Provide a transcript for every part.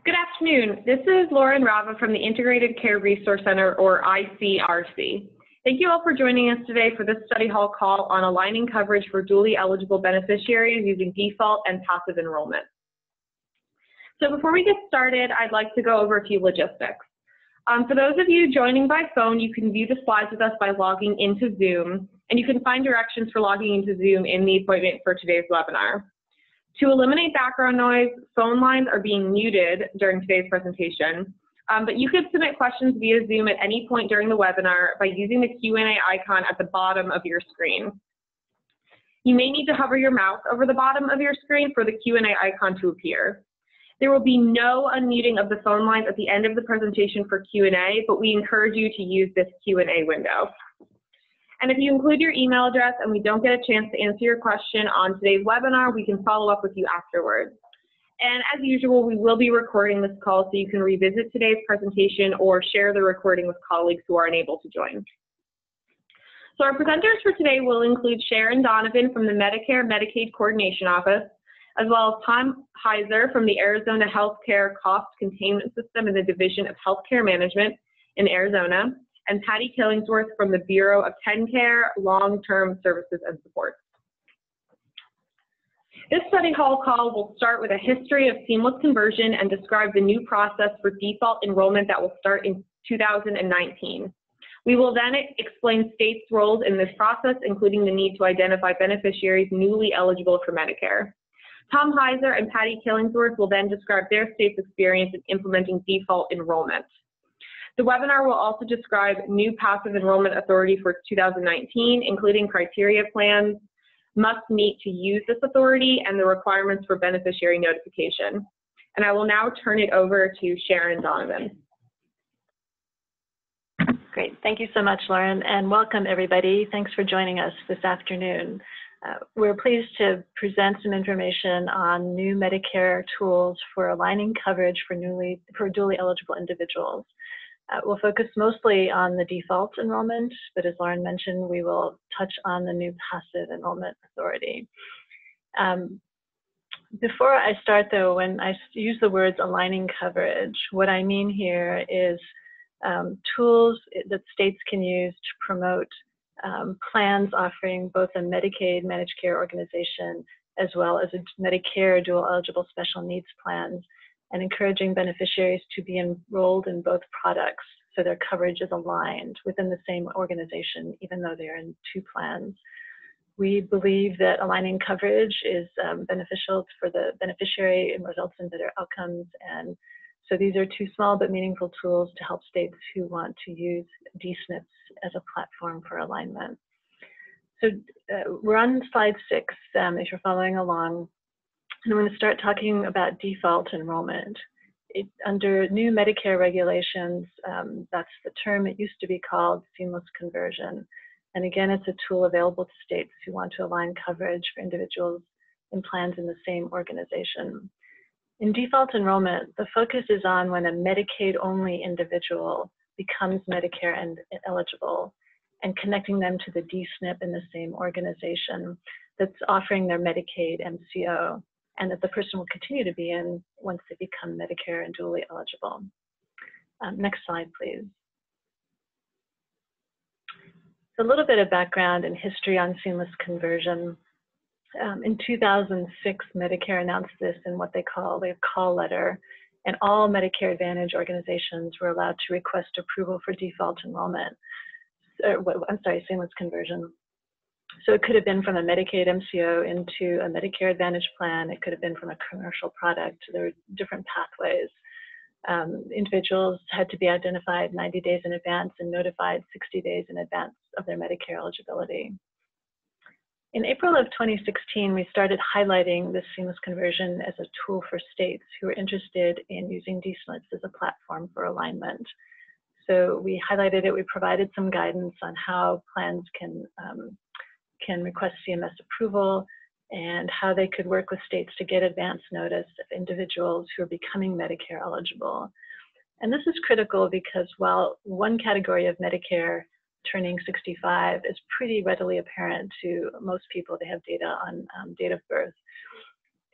Good afternoon. This is Lauren Rava from the Integrated Care Resource Center, or ICRC. Thank you all for joining us today for this study hall call on aligning coverage for dually eligible beneficiaries using default and passive enrollment. So before we get started, I'd like to go over a few logistics. For those of you joining by phone, you can view the slides with us by logging into Zoom, and you can find directions for logging into Zoom in the appointment for today's webinar. To eliminate background noise, phone lines are being muted during today's presentation, but you could submit questions via Zoom at any point during the webinar by using the Q&A icon at the bottom of your screen. You may need to hover your mouse over the bottom of your screen for the Q&A icon to appear. There will be no unmuting of the phone lines at the end of the presentation for Q&A, but we encourage you to use this Q&A window. And if you include your email address and we don't get a chance to answer your question on today's webinar, we can follow up with you afterwards. And as usual, we will be recording this call so you can revisit today's presentation or share the recording with colleagues who are unable to join. So our presenters for today will include Sharon Donovan from the Medicare Medicaid Coordination Office, as well as Tom Heiser from the Arizona Healthcare Cost Containment System in the Division of Healthcare Management in Arizona, and Patty Killingsworth from the Bureau of TennCare Long-Term Services and Support. This study hall call will start with a history of seamless conversion and describe the new process for default enrollment that will start in 2019. We will then explain states' roles in this process, including the need to identify beneficiaries newly eligible for Medicare. Tom Heiser and Patty Killingsworth will then describe their state's experience in implementing default enrollment. The webinar will also describe new passive enrollment authority for 2019, including criteria plans must meet to use this authority and the requirements for beneficiary notification. And I will now turn it over to Sharon Donovan. Great, thank you so much, Lauren, and welcome everybody. Thanks for joining us this afternoon. We're pleased to present some information on new Medicare tools for aligning coverage for dually eligible individuals. We'll focus mostly on the default enrollment, but as Lauren mentioned, we will touch on the new passive enrollment authority. Before I start though, when I use the words aligning coverage, what I mean here is tools that states can use to promote plans offering both a Medicaid managed care organization as well as a Medicare dual eligible special needs plans, and encouraging beneficiaries to be enrolled in both products so their coverage is aligned within the same organization, even though they're in two plans. We believe that aligning coverage is beneficial for the beneficiary and results in better outcomes. And so these are two small but meaningful tools to help states who want to use DSNPs as a platform for alignment. So we're on slide 6, if you're following along. And I'm going to start talking about default enrollment. Under new Medicare regulations, that's the term it used to be called seamless conversion. And again, it's a tool available to states who want to align coverage for individuals in plans in the same organization. In default enrollment, the focus is on when a Medicaid-only individual becomes Medicare and eligible, and connecting them to the DSNP in the same organization that's offering their Medicaid MCO, and that the person will continue to be in once they become Medicare and dually eligible. Next slide, please. So a little bit of background and history on seamless conversion. In 2006, Medicare announced this in what they call their call letter, and all Medicare Advantage organizations were allowed to request approval for default enrollment. Seamless conversion. So it could have been from a Medicaid MCO into a Medicare Advantage plan. It could have been from a commercial product. There were different pathways. Individuals had to be identified 90 days in advance and notified 60 days in advance of their Medicare eligibility. In April of 2016, we started highlighting this seamless conversion as a tool for states who are interested in using DSNPs as a platform for alignment. So we highlighted it, we provided some guidance on how plans can request CMS approval and how they could work with states to get advance notice of individuals who are becoming Medicare eligible. And this is critical because while one category of Medicare turning 65 is pretty readily apparent to most people, they have data on date of birth.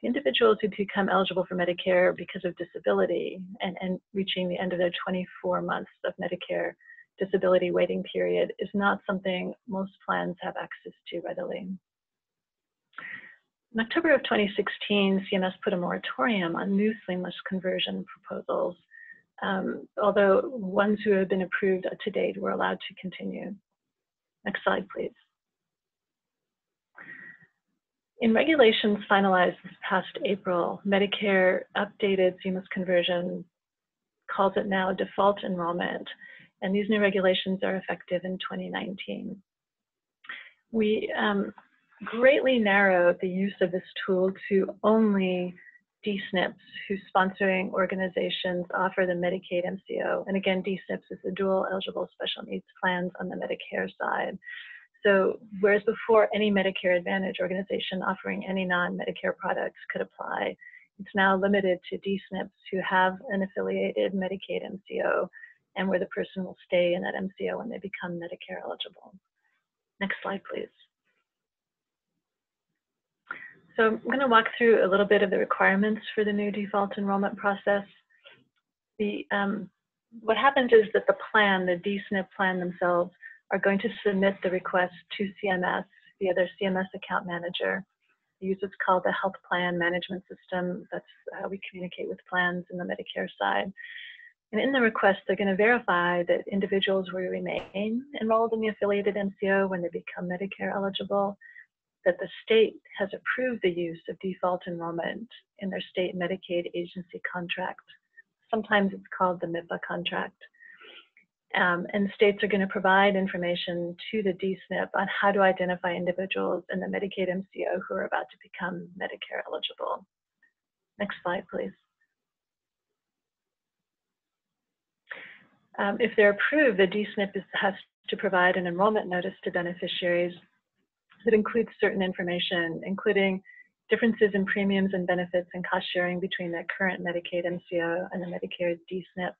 the individuals who become eligible for Medicare because of disability and reaching the end of their 24 months of Medicare disability waiting period is not something most plans have access to readily. In October of 2016, CMS put a moratorium on new seamless conversion proposals, although ones who have been approved to date were allowed to continue. Next slide, please. In regulations finalized this past April, Medicare updated seamless conversion, calls it now default enrollment, and these new regulations are effective in 2019. We greatly narrowed the use of this tool to only DSNPs whose sponsoring organizations offer the Medicaid MCO. And again, DSNPs is the dual eligible special needs plans on the Medicare side. So whereas before any Medicare Advantage organization offering any non-Medicare products could apply, it's now limited to DSNPs who have an affiliated Medicaid MCO and where the person will stay in that MCO when they become Medicare eligible. Next slide, please. So I'm going to walk through a little bit of the requirements for the new default enrollment process. What happens is that the plan, the DSNP plan themselves, are going to submit the request to CMS via their CMS account manager. They use what's called the Health Plan Management System. That's how we communicate with plans in the Medicare side. And in the request, they're going to verify that individuals will remain enrolled in the affiliated MCO when they become Medicare eligible, that the state has approved the use of default enrollment in their state Medicaid agency contract. Sometimes it's called the MIPA contract. And states are going to provide information to the DSNP on how to identify individuals in the Medicaid MCO who are about to become Medicare eligible. Next slide, please. If they're approved, the DSNP has to provide an enrollment notice to beneficiaries that includes certain information, including differences in premiums and benefits and cost sharing between the current Medicaid MCO and the Medicare DSNP,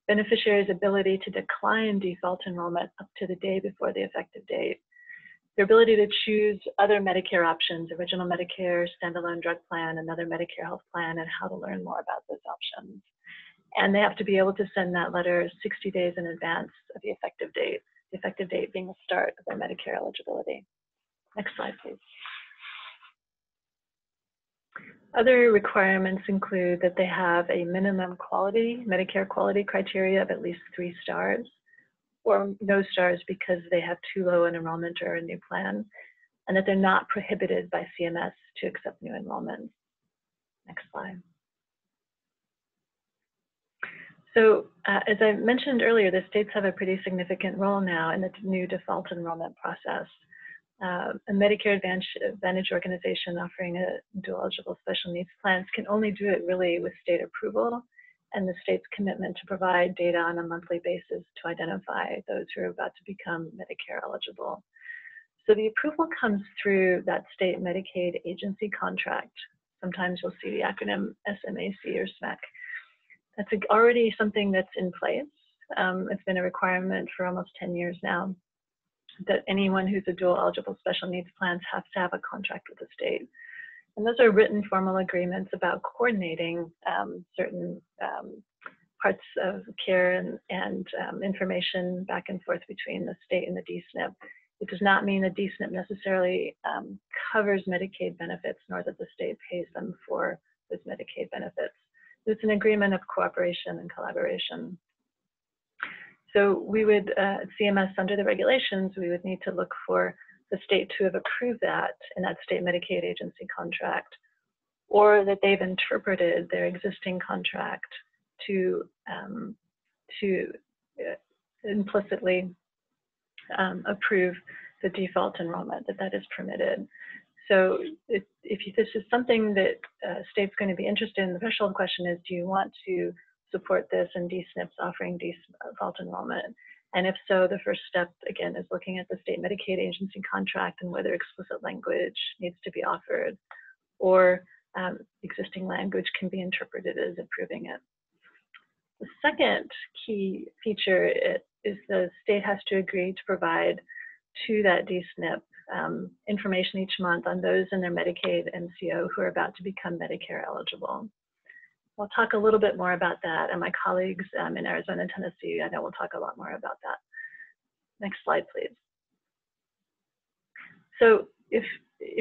beneficiaries' ability to decline default enrollment up to the day before the effective date, their ability to choose other Medicare options, original Medicare, standalone drug plan, another Medicare health plan, and how to learn more about those options. And they have to be able to send that letter 60 days in advance of the effective date being the start of their Medicare eligibility. Next slide, please. Other requirements include that they have a minimum quality, Medicare quality criteria of at least 3 stars, or no stars because they have too low an enrollment or a new plan, and that they're not prohibited by CMS to accept new enrollments. Next slide. So as I mentioned earlier, the states have a pretty significant role now in the new default enrollment process. A Medicare Advantage organization offering a dual eligible special needs plans can only do it really with state approval and the state's commitment to provide data on a monthly basis to identify those who are about to become Medicare eligible. So the approval comes through that state Medicaid agency contract. Sometimes you'll see the acronym SMAC or SMAC. That's already something that's in place. It's been a requirement for almost 10 years now that anyone who's a dual eligible special needs plans has to have a contract with the state. And those are written formal agreements about coordinating certain parts of care and information back and forth between the state and the DSNP. It does not mean the DSNP necessarily covers Medicaid benefits, nor that the state pays them for those Medicaid benefits. It's an agreement of cooperation and collaboration. So we would, at CMS under the regulations, we would need to look for the state to have approved that in that state Medicaid agency contract, or that they've interpreted their existing contract to implicitly approve the default enrollment, that is permitted. So if this is something that state's going to be interested in, the threshold question is, do you want to support this and DSNPs offering default enrollment? And if so, the first step, again, is looking at the state Medicaid agency contract and whether explicit language needs to be offered, or existing language can be interpreted as approving it. The second key feature is the state has to agree to provide to that DSNP information each month on those in their Medicaid MCO who are about to become Medicare eligible. We'll talk a little bit more about that, and my colleagues in Arizona and Tennessee, I know will talk a lot more about that. Next slide, please. So if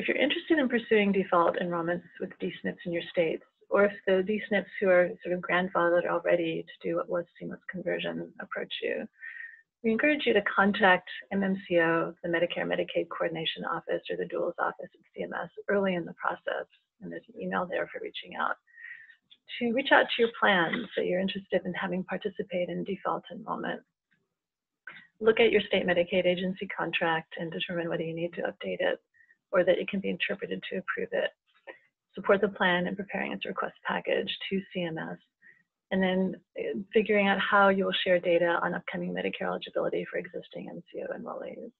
you're interested in pursuing default enrollments with DSNPs in your states, or if the DSNPs who are sort of grandfathered already to do what was seamless conversion approach you, we encourage you to contact MMCO, the Medicare Medicaid Coordination Office, or the Duals Office at CMS early in the process, and there's an email there for reaching out, to reach out to your plans that you're interested in having participate in default enrollment. Look at your state Medicaid agency contract and determine whether you need to update it or that it can be interpreted to approve it. Support the plan in preparing its request package to CMS, and then figuring out how you will share data on upcoming Medicare eligibility for existing MCO enrollees.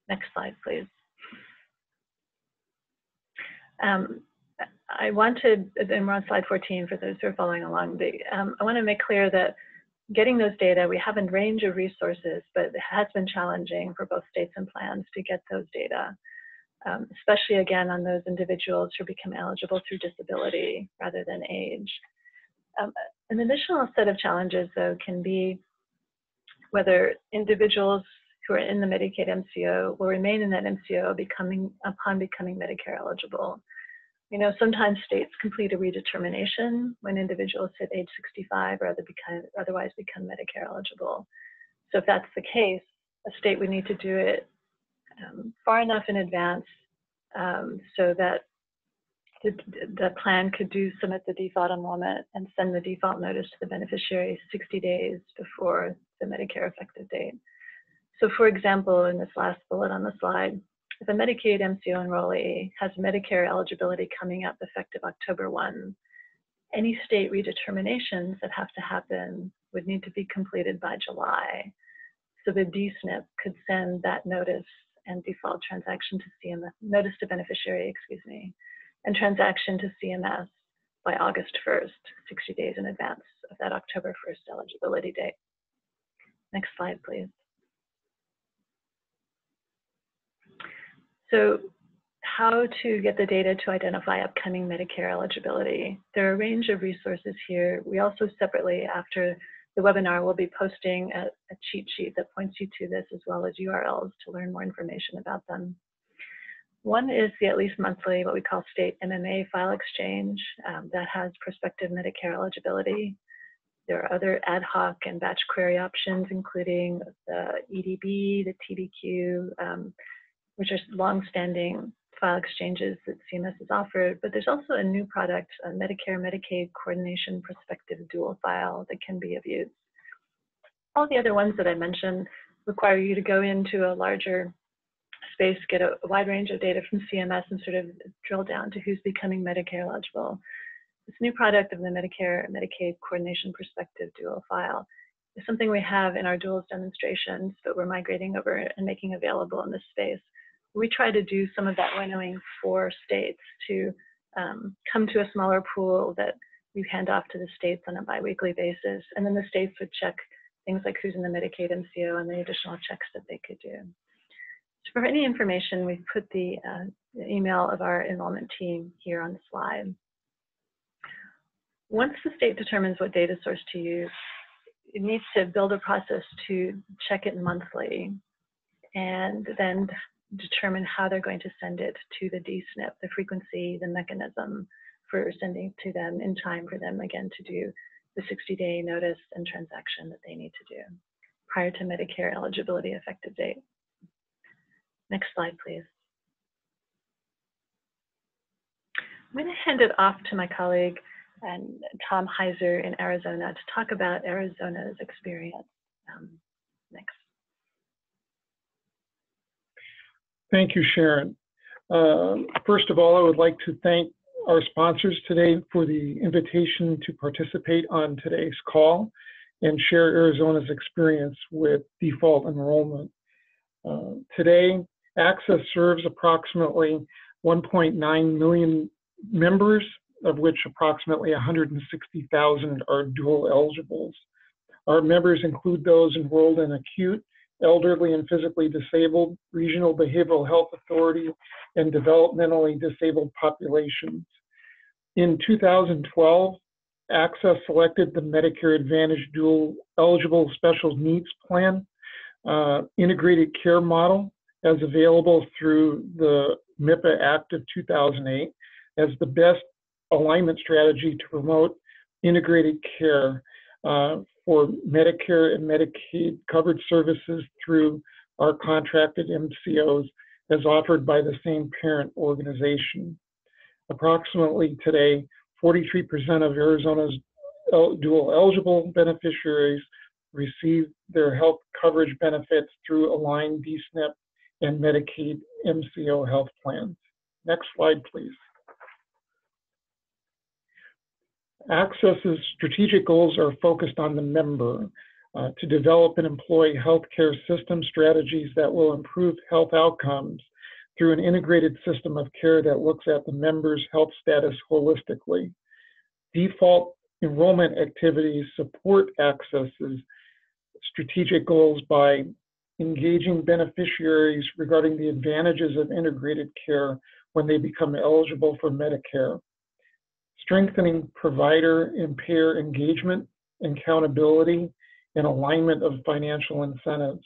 Next slide, please. I wanted, and we're on slide 14 for those who are following along, I want to make clear that getting those data, we have a range of resources, but it has been challenging for both states and plans to get those data, especially again on those individuals who become eligible through disability rather than age. An additional set of challenges, though, can be whether individuals who are in the Medicaid MCO will remain in that MCO upon becoming Medicare eligible. You know, sometimes states complete a redetermination when individuals hit age 65 or otherwise become Medicare eligible. So if that's the case, a state would need to do it far enough in advance so that the plan could submit the default enrollment and send the default notice to the beneficiary 60 days before the Medicare effective date. So for example, in this last bullet on the slide, if a Medicaid MCO enrollee has Medicare eligibility coming up effective October 1, any state redeterminations that have to happen would need to be completed by July. So the DSNP could send that notice and default transaction to CMS, notice to beneficiary, excuse me, and transaction to CMS by August 1st, 60 days in advance of that October 1st eligibility date. Next slide, please. So how to get the data to identify upcoming Medicare eligibility. There are a range of resources here. We also separately, after the webinar, will be posting a cheat sheet that points you to this, as well as URLs to learn more information about them. One is the at least monthly, what we call state MMA file exchange that has prospective Medicare eligibility. There are other ad hoc and batch query options, including the EDB, the TBQ, which are long-standing file exchanges that CMS has offered, but there's also a new product, a Medicare Medicaid Coordination Prospective Dual File that can be of use. All the other ones that I mentioned require you to go into a larger space, get a wide range of data from CMS and sort of drill down to who's becoming Medicare eligible. This new product of the Medicare Medicaid Coordination Prospective Dual File is something we have in our duals demonstrations, but we're migrating over and making available in this space. We try to do some of that winnowing for states to come to a smaller pool that we hand off to the states on a biweekly basis, and then the states would check things like who's in the Medicaid MCO and the additional checks that they could do. So for any information, we've put the email of our enrollment team here on the slide. Once the state determines what data source to use, it needs to build a process to check it monthly and then determine how they're going to send it to the DSNP, the frequency, the mechanism for sending to them in time for them, again, to do the 60-day notice and transaction that they need to do prior to Medicare eligibility effective date. Next slide, please. I'm going to hand it off to my colleague, Tom Heiser in Arizona, to talk about Arizona's experience. Next. Thank you, Sharon. First of all, I would like to thank our sponsors today for the invitation to participate on today's call and share Arizona's experience with default enrollment. Today, Access serves approximately 1.9 million members, of which approximately 160,000 are dual eligibles. Our members include those enrolled in acute elderly and physically disabled, regional behavioral health authority, and developmentally disabled populations. In 2012, Access selected the Medicare Advantage Dual Eligible Special Needs Plan integrated care model as available through the MIPA Act of 2008 as the best alignment strategy to promote integrated care for Medicare and Medicaid covered services through our contracted MCOs as offered by the same parent organization. Approximately today, 43% of Arizona's dual eligible beneficiaries receive their health coverage benefits through aligned DSNP and Medicaid MCO health plans. Next slide, please. Access's strategic goals are focused on the member to develop and employ healthcare system strategies that will improve health outcomes through an integrated system of care that looks at the member's health status holistically. Default enrollment activities support Access's strategic goals by engaging beneficiaries regarding the advantages of integrated care when they become eligible for Medicare, strengthening provider and payer engagement, accountability, and alignment of financial incentives,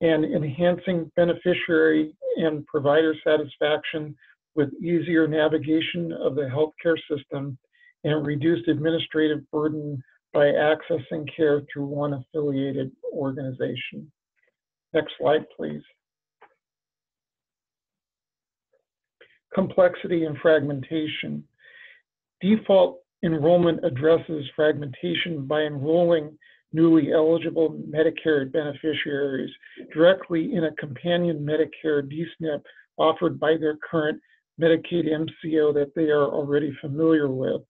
and enhancing beneficiary and provider satisfaction with easier navigation of the healthcare system and reduced administrative burden by accessing care through one affiliated organization. Next slide, please. Complexity and fragmentation. Default enrollment addresses fragmentation by enrolling newly eligible Medicare beneficiaries directly in a companion Medicare DSNP offered by their current Medicaid MCO that they are already familiar with.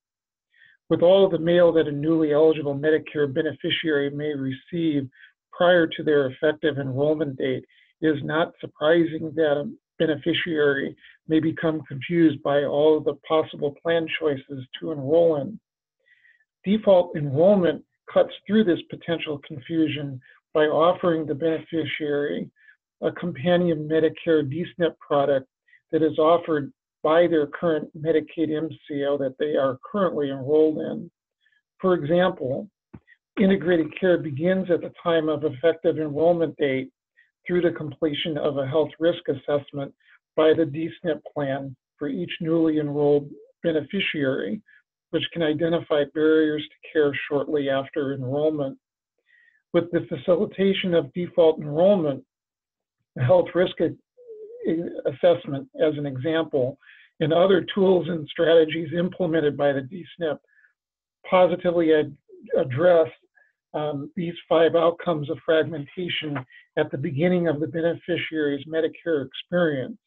With all of the mail that a newly eligible Medicare beneficiary may receive prior to their effective enrollment date, it is not surprising that a beneficiary may become confused by all of the possible plan choices to enroll in. Default enrollment cuts through this potential confusion by offering the beneficiary a companion Medicare DSNP product that is offered by their current Medicaid MCO that they are currently enrolled in. For example, integrated care begins at the time of effective enrollment date through the completion of a health risk assessment by the DSNP plan for each newly enrolled beneficiary, which can identify barriers to care shortly after enrollment. With the facilitation of default enrollment, a health risk assessment, as an example, and other tools and strategies implemented by the DSNP positively address these 5 outcomes of fragmentation at the beginning of the beneficiary's Medicare experience.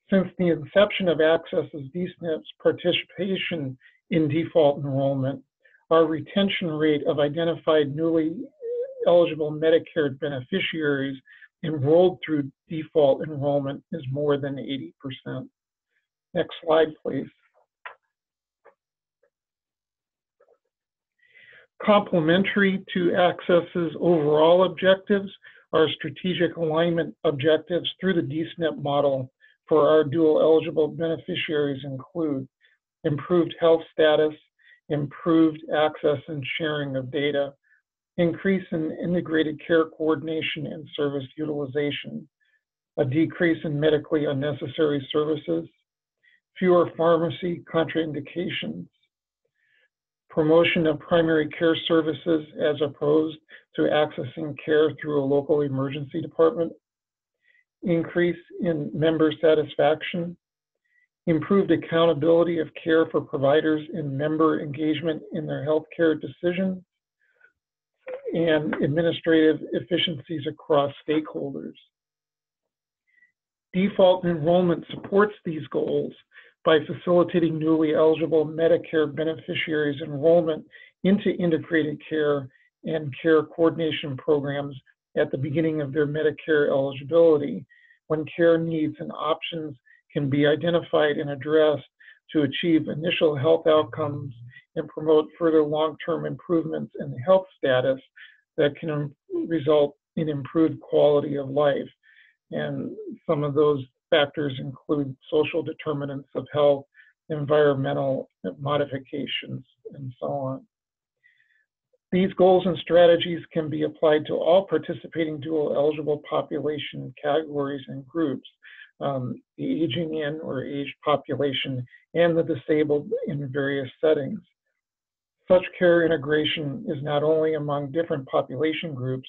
Since the inception of Access's DSNP's participation in default enrollment, our retention rate of identified newly eligible Medicare beneficiaries enrolled through default enrollment is more than 80%. Next slide, please. Complementary to Access's overall objectives are strategic alignment objectives through the DSNP model for our dual eligible beneficiaries include improved health status, improved access and sharing of data, increase in integrated care coordination and service utilization, a decrease in medically unnecessary services, fewer pharmacy contraindications, promotion of primary care services as opposed to accessing care through a local emergency department, increase in member satisfaction, improved accountability of care for providers and member engagement in their healthcare decisions, and administrative efficiencies across stakeholders. Default enrollment supports these goals by facilitating newly eligible Medicare beneficiaries' enrollment into integrated care and care coordination programs at the beginning of their Medicare eligibility, when care needs and options can be identified and addressed to achieve initial health outcomes and promote further long-term improvements in health status that can result in improved quality of life. And some of those factors include social determinants of health, environmental modifications, and so on. These goals and strategies can be applied to all participating dual eligible population categories and groups, the aging in or aged population, and the disabled in various settings. Such care integration is not only among different population groups,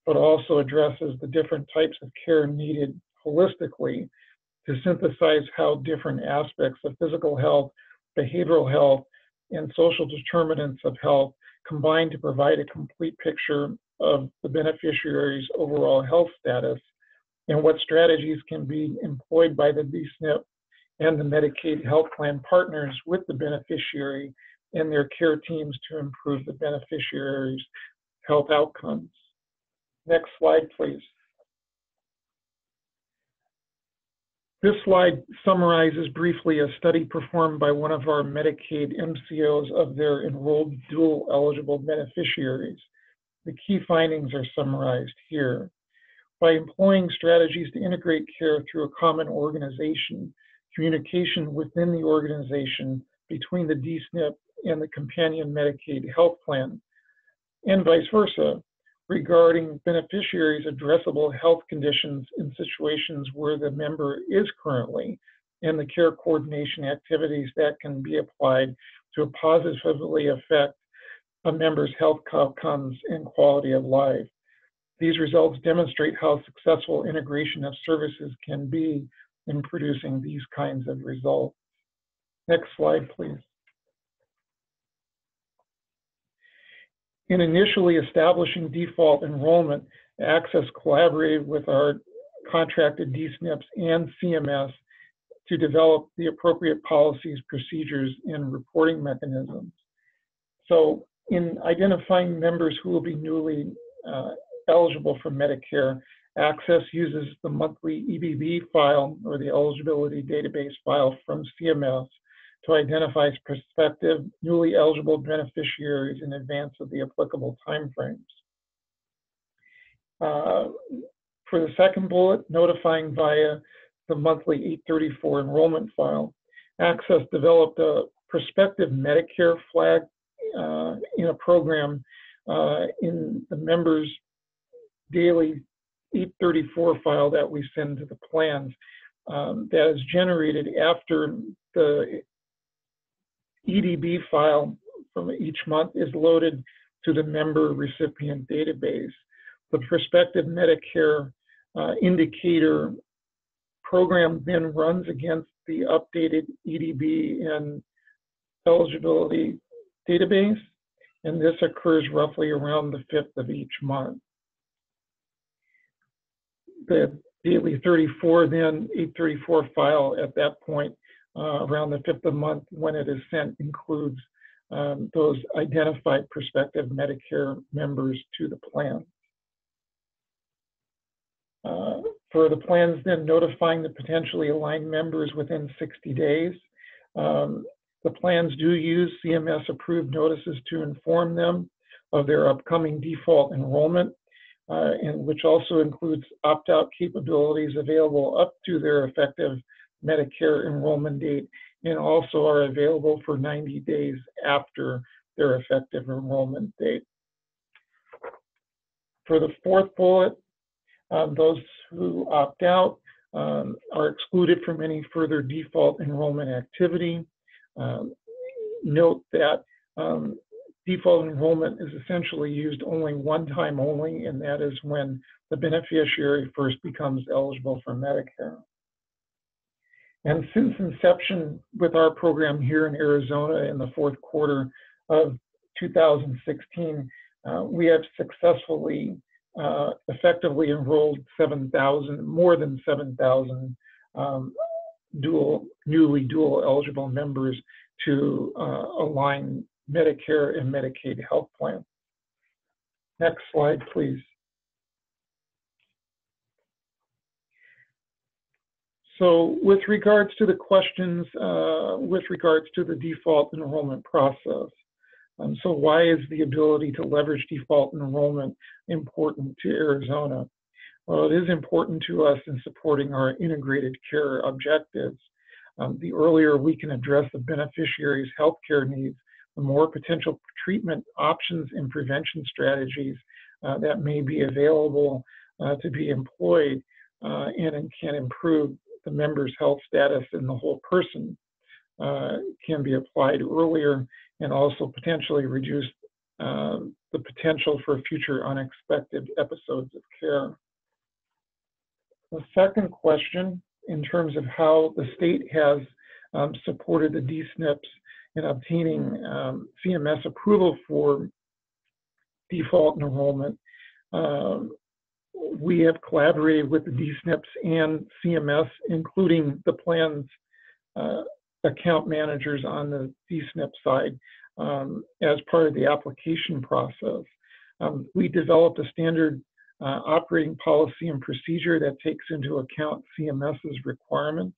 but also addresses the different types of care needed holistically to synthesize how different aspects of physical health, behavioral health, and social determinants of health combine to provide a complete picture of the beneficiary's overall health status and what strategies can be employed by the DSNP and the Medicaid health plan partners with the beneficiary and their care teams to improve the beneficiary's health outcomes. Next slide, please. This slide summarizes briefly a study performed by one of our Medicaid MCOs of their enrolled dual eligible beneficiaries. The key findings are summarized here. By employing strategies to integrate care through a common organization, communication within the organization between the DSNP and the companion Medicaid health plan, and vice versa, regarding beneficiaries' addressable health conditions in situations where the member is currently, and the care coordination activities that can be applied to positively affect a member's health outcomes and quality of life. These results demonstrate how successful integration of services can be in producing these kinds of results. Next slide, please. In initially establishing default enrollment, Access collaborated with our contracted DSNPs and CMS to develop the appropriate policies, procedures, and reporting mechanisms. So in identifying members who will be newly eligible for Medicare, Access uses the monthly EBB file or the eligibility database file from CMS to identify prospective newly eligible beneficiaries in advance of the applicable timeframes. For the second bullet, notifying via the monthly 834 enrollment file, Access developed a prospective Medicare flag in a program in the members' daily 834 file that we send to the plans that is generated after the EDB file from each month is loaded to the member recipient database. The prospective Medicare indicator program then runs against the updated EDB and eligibility database, and this occurs roughly around the 5th of each month. The daily 34, then 834 file at that point, around the 5th of the month when it is sent, includes those identified prospective Medicare members to the plan. For the plans then notifying the potentially aligned members within 60 days, the plans do use CMS approved notices to inform them of their upcoming default enrollment, and which also includes opt-out capabilities available up to their effective Medicare enrollment date, and also are available for 90 days after their effective enrollment date. For the fourth bullet, those who opt out are excluded from any further default enrollment activity. Note that default enrollment is essentially used only one time only, and that is when the beneficiary first becomes eligible for Medicare. And since inception with our program here in Arizona in the fourth quarter of 2016, we have successfully effectively enrolled more than 7,000 newly dual eligible members to align Medicare and Medicaid health plans. Next slide, please. So with regards to the questions, with regards to the default enrollment process, So why is the ability to leverage default enrollment important to Arizona? Well, it is important to us in supporting our integrated care objectives. The earlier we can address the beneficiaries' healthcare needs, the more potential treatment options and prevention strategies that may be available to be employed and can improve the member's health status and the whole person can be applied earlier and also potentially reduce the potential for future unexpected episodes of care. The second question, in terms of how the state has supported the DSNPs in obtaining CMS approval for default enrollment, we have collaborated with the DSNPs and CMS, including the plan's account managers on the DSNP side as part of the application process. We developed a standard operating policy and procedure that takes into account CMS's requirements.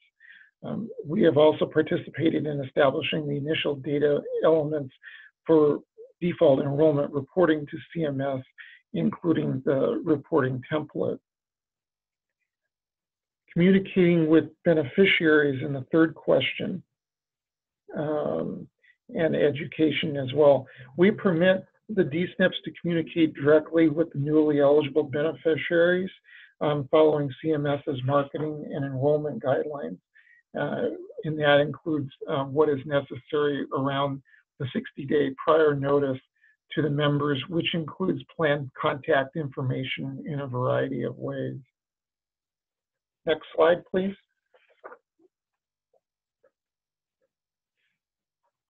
We have also participated in establishing the initial data elements for default enrollment reporting to CMS, including the reporting template. Communicating with beneficiaries in the third question, and education as well. We permit the DSNPs to communicate directly with the newly eligible beneficiaries following CMS's marketing and enrollment guidelines. And that includes what is necessary around the 60-day prior notice to the members, which includes plan contact information in a variety of ways. Next slide, please.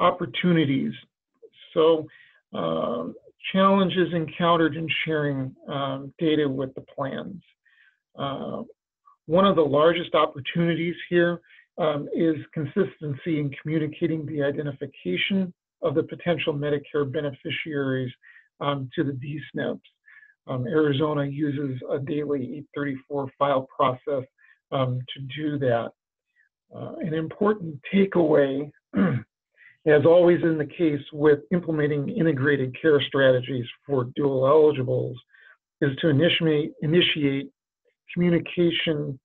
Opportunities. So challenges encountered in sharing data with the plans. One of the largest opportunities here is consistency in communicating the identification of the potential Medicare beneficiaries to the DSNPs. Arizona uses a daily 834 file process to do that. An important takeaway, as always in the case with implementing integrated care strategies for dual eligibles, is to initiate communication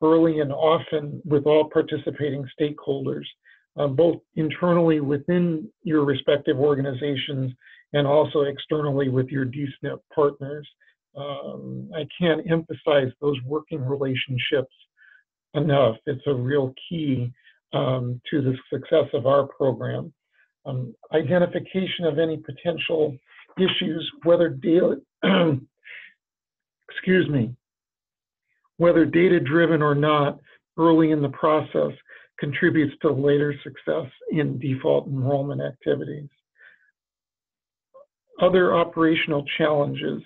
early and often with all participating stakeholders, both internally within your respective organizations and also externally with your DSNP partners. I can't emphasize those working relationships enough. It's a real key to the success of our program. Identification of any potential issues, whether data, whether data-driven or not, early in the process contributes to later success in default enrollment activities. Other operational challenges.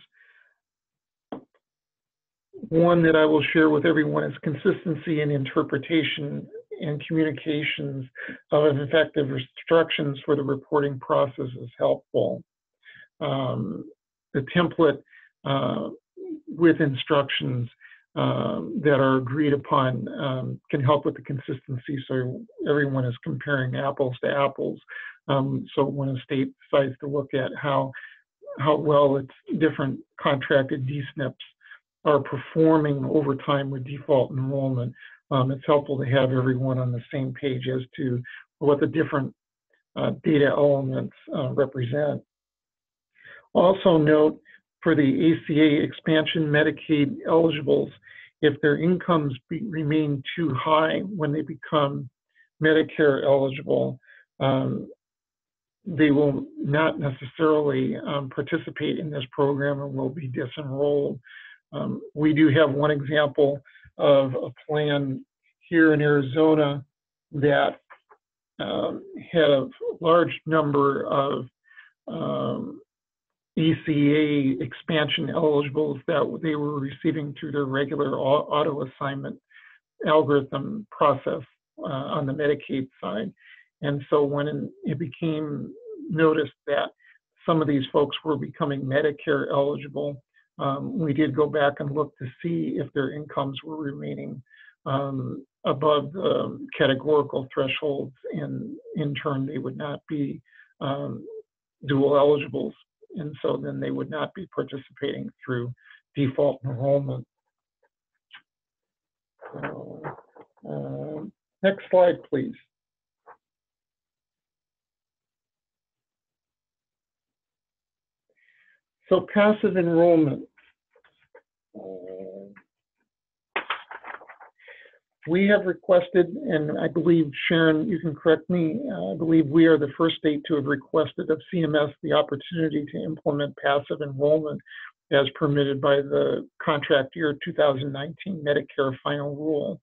One that I will share with everyone is consistency in interpretation and communications of effective instructions for the reporting process is helpful. The template with instructions that are agreed upon can help with the consistency, so everyone is comparing apples to apples. So when a state decides to look at how well its different contracted DSNPs are performing over time with default enrollment, it's helpful to have everyone on the same page as to what the different data elements represent. Also note, for the ACA expansion Medicaid eligibles, if their incomes remain too high when they become Medicare eligible, they will not necessarily participate in this program and will be disenrolled. We do have one example of a plan here in Arizona that had a large number of ECA expansion eligibles that they were receiving through their regular auto assignment algorithm process on the Medicaid side. And so when it became noticed that some of these folks were becoming Medicare eligible, we did go back and look to see if their incomes were remaining above the categorical thresholds, and in turn they would not be dual eligibles, and so then they would not be participating through default enrollment. Next slide, please. So passive enrollment. We have requested, and I believe, Sharon, you can correct me, I believe we are the first state to have requested of CMS the opportunity to implement passive enrollment as permitted by the contract year 2019 Medicare final rule.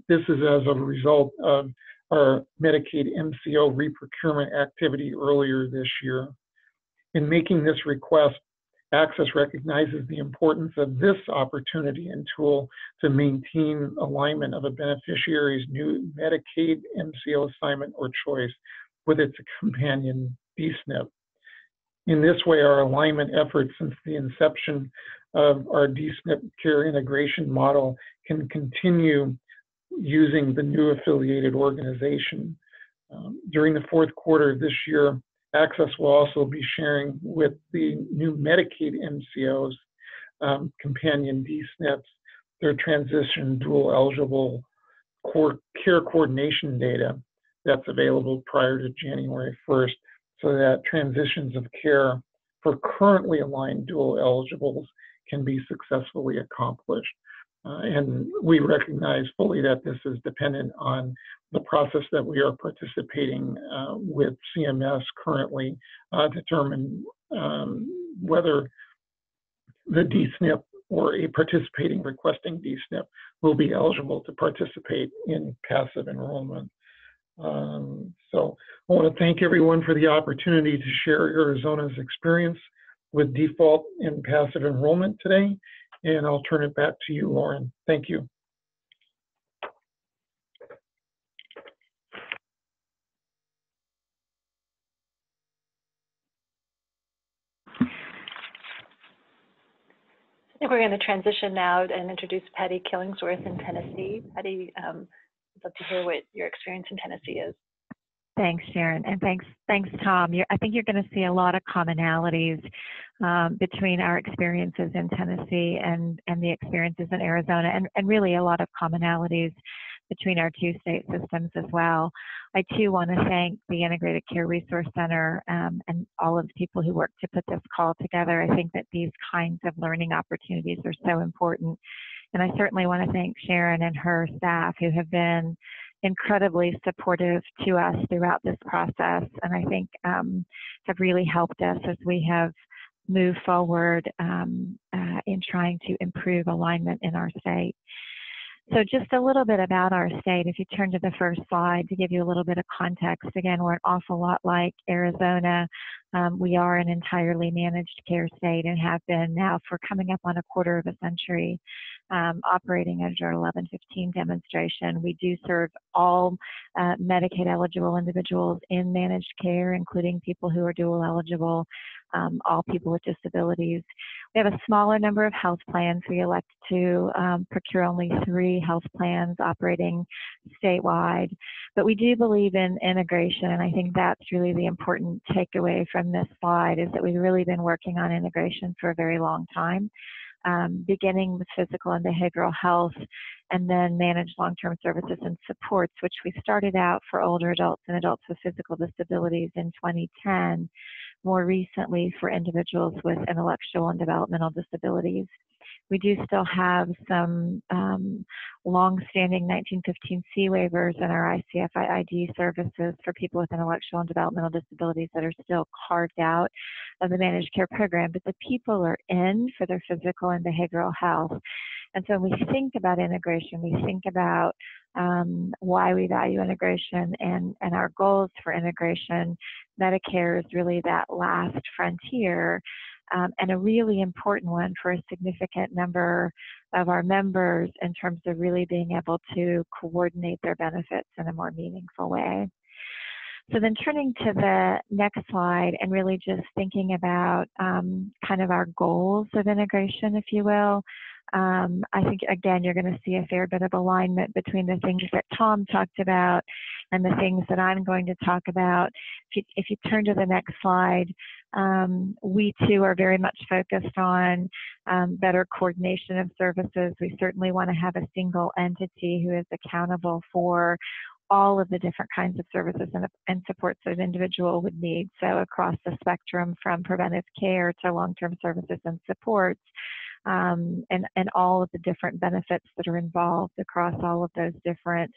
This is as a result of our Medicaid MCO reprocurement activity earlier this year. In making this request, Access recognizes the importance of this opportunity and tool to maintain alignment of a beneficiary's new Medicaid MCO assignment or choice with its companion DSNP. In this way, our alignment efforts since the inception of our DSNP care integration model can continue using the new affiliated organization. During the fourth quarter of this year, Access will also be sharing with the new Medicaid MCOs, companion DSNPs, their transition dual eligible care coordination data that's available prior to January 1st, so that transitions of care for currently aligned dual eligibles can be successfully accomplished. And we recognize fully that this is dependent on the process that we are participating with CMS currently, determine whether the DSNP or a participating requesting DSNP will be eligible to participate in passive enrollment. So I want to thank everyone for the opportunity to share Arizona's experience with default and passive enrollment today. And I'll turn it back to you, Lauren. Thank you. I think we're going to transition now and introduce Patty Killingsworth in Tennessee. Patty, I'd love to hear what your experience in Tennessee is. Thanks, Sharon, and thanks, Tom. I think you're going to see a lot of commonalities between our experiences in Tennessee and the experiences in Arizona, and really a lot of commonalities between our two state systems as well. I too want to thank the Integrated Care Resource Center and all of the people who worked to put this call together. I think that these kinds of learning opportunities are so important. And I certainly want to thank Sharon and her staff who have been incredibly supportive to us throughout this process, and I think have really helped us as we have moved forward in trying to improve alignment in our state. So just a little bit about our state. If you turn to the first slide to give you a little bit of context, again, we're an awful lot like Arizona. We are an entirely managed care state and have been now for coming up on a quarter of a century, operating under our 1115 demonstration. We do serve all Medicaid eligible individuals in managed care, including people who are dual eligible, all people with disabilities. We have a smaller number of health plans. We elect to procure only 3 health plans operating statewide, but we do believe in integration, and I think that's really the important takeaway from this slide, is that we've really been working on integration for a very long time, beginning with physical and behavioral health, and then managed long-term services and supports, which we started out for older adults and adults with physical disabilities in 2010, more recently for individuals with intellectual and developmental disabilities. We do still have some long-standing 1915C waivers in our ICFID services for people with intellectual and developmental disabilities that are still carved out of the managed care program, but the people are in for their physical and behavioral health. And so when we think about integration, we think about why we value integration and our goals for integration. Medicare is really that last frontier, and a really important one for a significant number of our members in terms of really being able to coordinate their benefits in a more meaningful way. So then turning to the next slide and really just thinking about kind of our goals of integration, if you will. I think, again, you're going to see a fair bit of alignment between the things that Tom talked about and the things that I'm going to talk about. If you turn to the next slide, we too are very much focused on better coordination of services. We certainly want to have a single entity who is accountable for all of the different kinds of services and supports that an individual would need. So across the spectrum from preventive care to long-term services and supports, and all of the different benefits that are involved across all of those different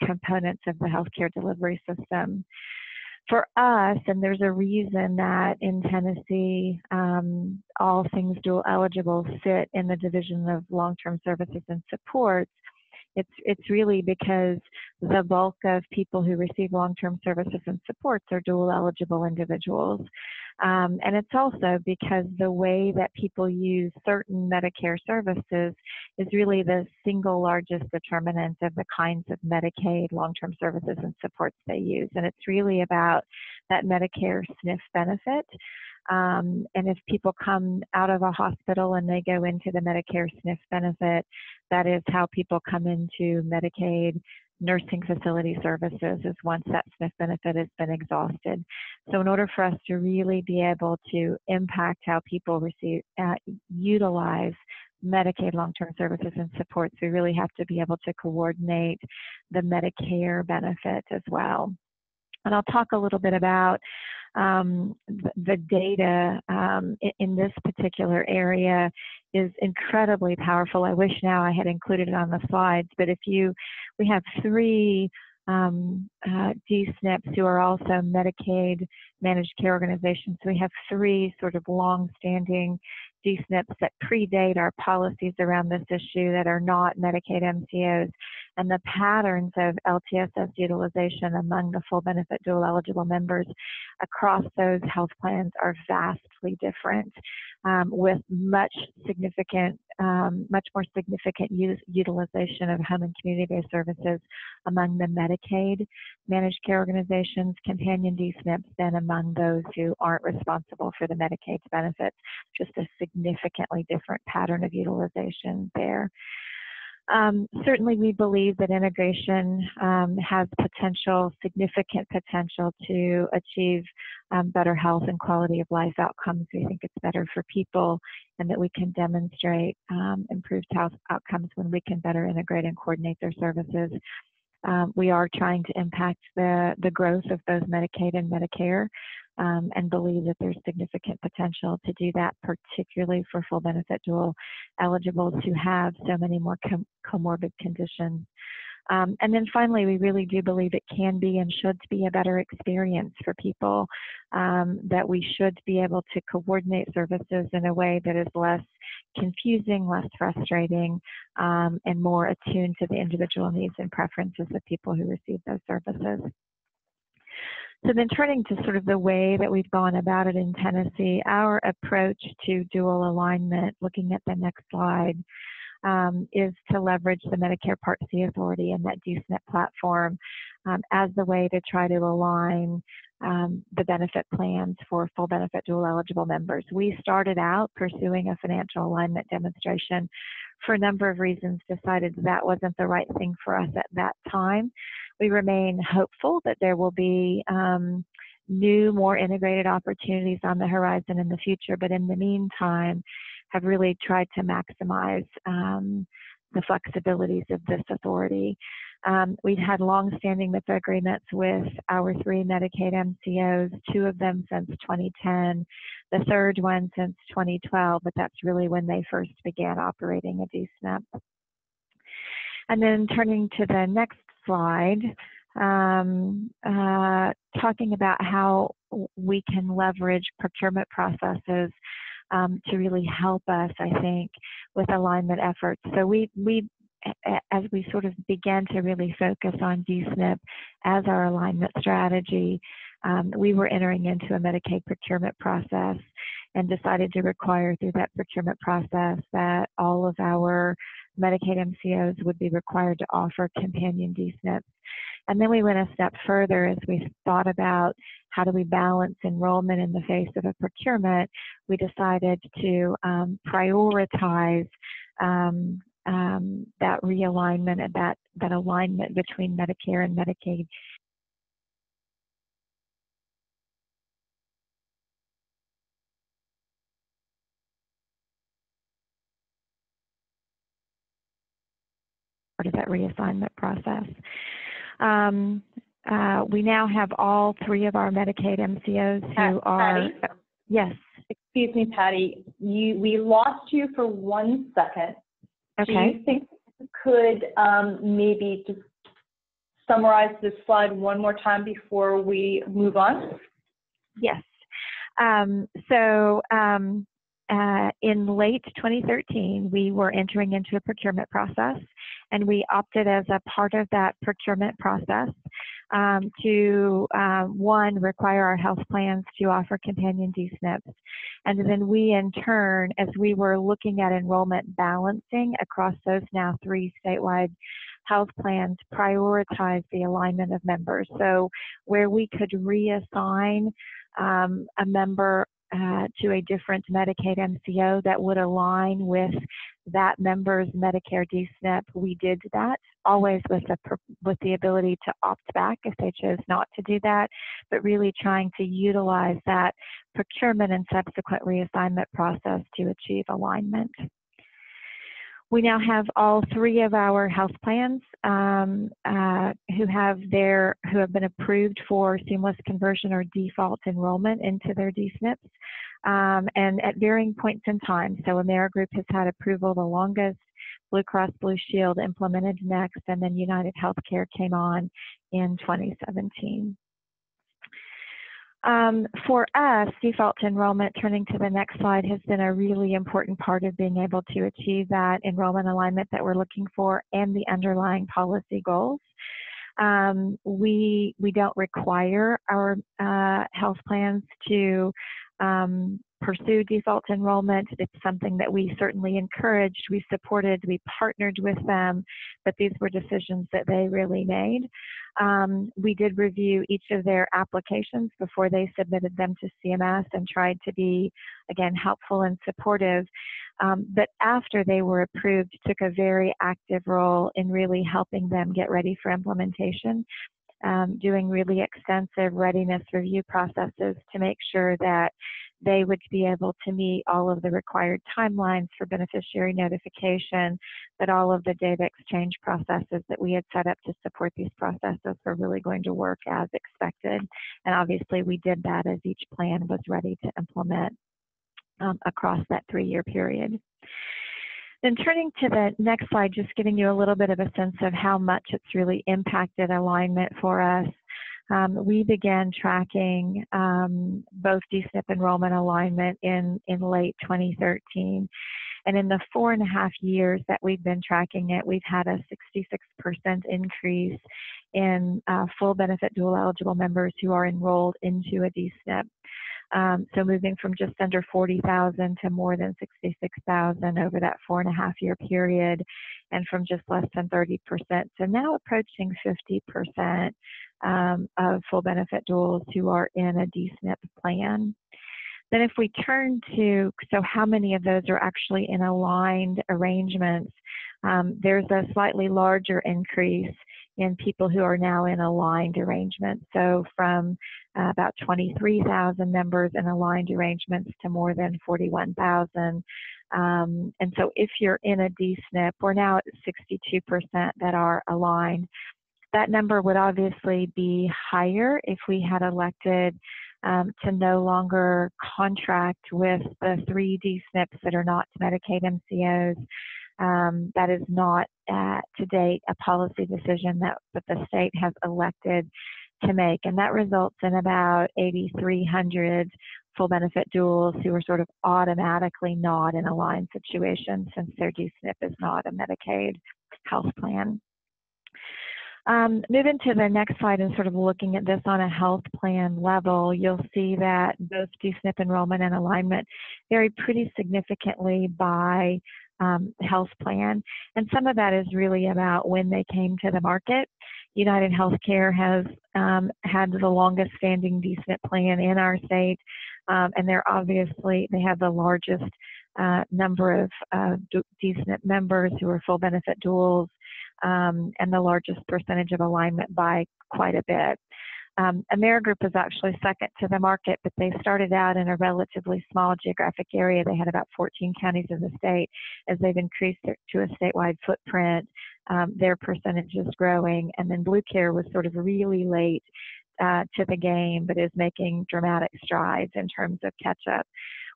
components of the healthcare delivery system. For us, and there's a reason that in Tennessee, all things dual eligible sit in the Division of Long-Term Services and Supports, it's really because the bulk of people who receive long-term services and supports are dual eligible individuals. And it's also because the way that people use certain Medicare services is really the single largest determinant of the kinds of Medicaid long-term services and supports they use. And it's really about that Medicare SNF benefit. And if people come out of a hospital and they go into the Medicare SNF benefit, that is how people come into Medicaid nursing facility services, is once that SNF benefit has been exhausted. So in order for us to really be able to impact how people utilize Medicaid long-term services and supports, we really have to be able to coordinate the Medicare benefit as well. And I'll talk a little bit about the data in this particular area is incredibly powerful. I wish now I had included it on the slides, but we have 3 DSNPs who are also Medicaid managed care organizations. So we have 3 sort of long-standing DSNPs that predate our policies around this issue that are not Medicaid MCOs, and the patterns of LTSS utilization among the full benefit dual eligible members across those health plans are vastly different, with much more significant utilization of home and community-based services among the Medicaid managed care organizations, companion DSNPs, than among those who aren't responsible for the Medicaid benefits. Just a significantly different pattern of utilization there. Certainly, we believe that integration has significant potential to achieve better health and quality of life outcomes. We think it's better for people, and that we can demonstrate improved health outcomes when we can better integrate and coordinate their services. We are trying to impact the growth of both Medicaid and Medicare, and believe that there's significant potential to do that, particularly for full benefit dual eligibles who have so many more comorbid conditions. And then finally, we really do believe it can be and should be a better experience for people, that we should be able to coordinate services in a way that is less confusing, less frustrating, and more attuned to the individual needs and preferences of people who receive those services. So then turning to sort of the way that we've gone about it in Tennessee, our approach to dual alignment, looking at the next slide, is to leverage the Medicare Part C Authority and that DSNP platform as the way to try to align the benefit plans for full benefit dual eligible members. We started out pursuing a financial alignment demonstration for a number of reasons, decided that wasn't the right thing for us at that time. We remain hopeful that there will be new, more integrated opportunities on the horizon in the future, but in the meantime, have really tried to maximize the flexibilities of this authority. We've had long-standing MIPA agreements with our 3 Medicaid MCOs, 2 of them since 2010, the 3rd one since 2012, but that's really when they first began operating a DSNP. And then turning to the next slide, talking about how we can leverage procurement processes to really help us, I think, with alignment efforts. So as we sort of began to really focus on DSNP as our alignment strategy, we were entering into a Medicaid procurement process and decided to require through that procurement process that all of our Medicaid MCOs would be required to offer companion DSNPs. And then we went a step further as we thought about how do we balance enrollment in the face of a procurement. We decided to prioritize that realignment and that alignment between Medicare and Medicaid. Part of that reassignment process. We now have all 3 of our Medicaid MCOs who are, Patty? yes. Excuse me, Patty, we lost you for 1 second. Okay. Do you think you could maybe just summarize this slide one more time before we move on? Yes. In late 2013, we were entering into a procurement process, and we opted as a part of that procurement process to, one, require our health plans to offer companion D-SNPs. And then we, in turn, as we were looking at enrollment balancing across those now 3 statewide health plans, prioritize the alignment of members. So where we could reassign a member to a different Medicaid MCO that would align with that member's Medicare D-SNP, we did that, always with the ability to opt back if they chose not to do that, but really trying to utilize that procurement and subsequent reassignment process to achieve alignment. We now have all 3 of our health plans who have been approved for seamless conversion or default enrollment into their D-SNPs, and at varying points in time. So AmeriGroup has had approval the longest, Blue Cross Blue Shield implemented next, and then United Healthcare came on in 2017. For us, default enrollment, turning to the next slide, has been a really important part of being able to achieve that enrollment alignment that we're looking for and the underlying policy goals. We don't require our health plans to pursue default enrollment. It's something that we certainly encouraged, we supported, we partnered with them, but these were decisions that they really made. We did review each of their applications before they submitted them to CMS and tried to be, again, helpful and supportive. But after they were approved, took a very active role in really helping them get ready for implementation, doing really extensive readiness review processes to make sure that they would be able to meet all of the required timelines for beneficiary notification, that all of the data exchange processes that we had set up to support these processes were really going to work as expected. And obviously we did that as each plan was ready to implement across that 3-year period. Then turning to the next slide, just giving you a little bit of a sense of how much it's really impacted alignment for us. We began tracking both D-SNP enrollment alignment in late 2013. And in the 4.5 years that we've been tracking it, we've had a 66% increase in full benefit dual eligible members who are enrolled into a D-SNP. So moving from just under 40,000 to more than 66,000 over that 4.5-year period, and from just less than 30%. So now approaching 50% of full benefit duals who are in a D-SNP plan. Then if we turn to, so how many of those are actually in aligned arrangements, there's a slightly larger increase in people who are now in aligned arrangements. So from about 23,000 members in aligned arrangements to more than 41,000. And so if you're in a D-SNP, we're now at 62% that are aligned. That number would obviously be higher if we had elected to no longer contract with the 3 D-SNPs that are not Medicaid MCOs. That is not to date a policy decision that the state has elected to make, and that results in about 8,300 full benefit duals who are sort of automatically not in a line situation since their D-SNP is not a Medicaid health plan. Moving to the next slide and sort of looking at this on a health plan level, you'll see that both D-SNP enrollment and alignment vary pretty significantly by health plan. And some of that is really about when they came to the market. United Healthcare has had the longest standing D-SNP plan in our state, and they have the largest number of decent members who are full benefit duals, and the largest percentage of alignment by quite a bit. AmeriGroup is actually second to the market, but they started out in a relatively small geographic area. They had about 14 counties in the state. As they've increased to a statewide footprint, their percentage is growing. And then Blue Care was sort of really late to the game, but is making dramatic strides in terms of catch-up.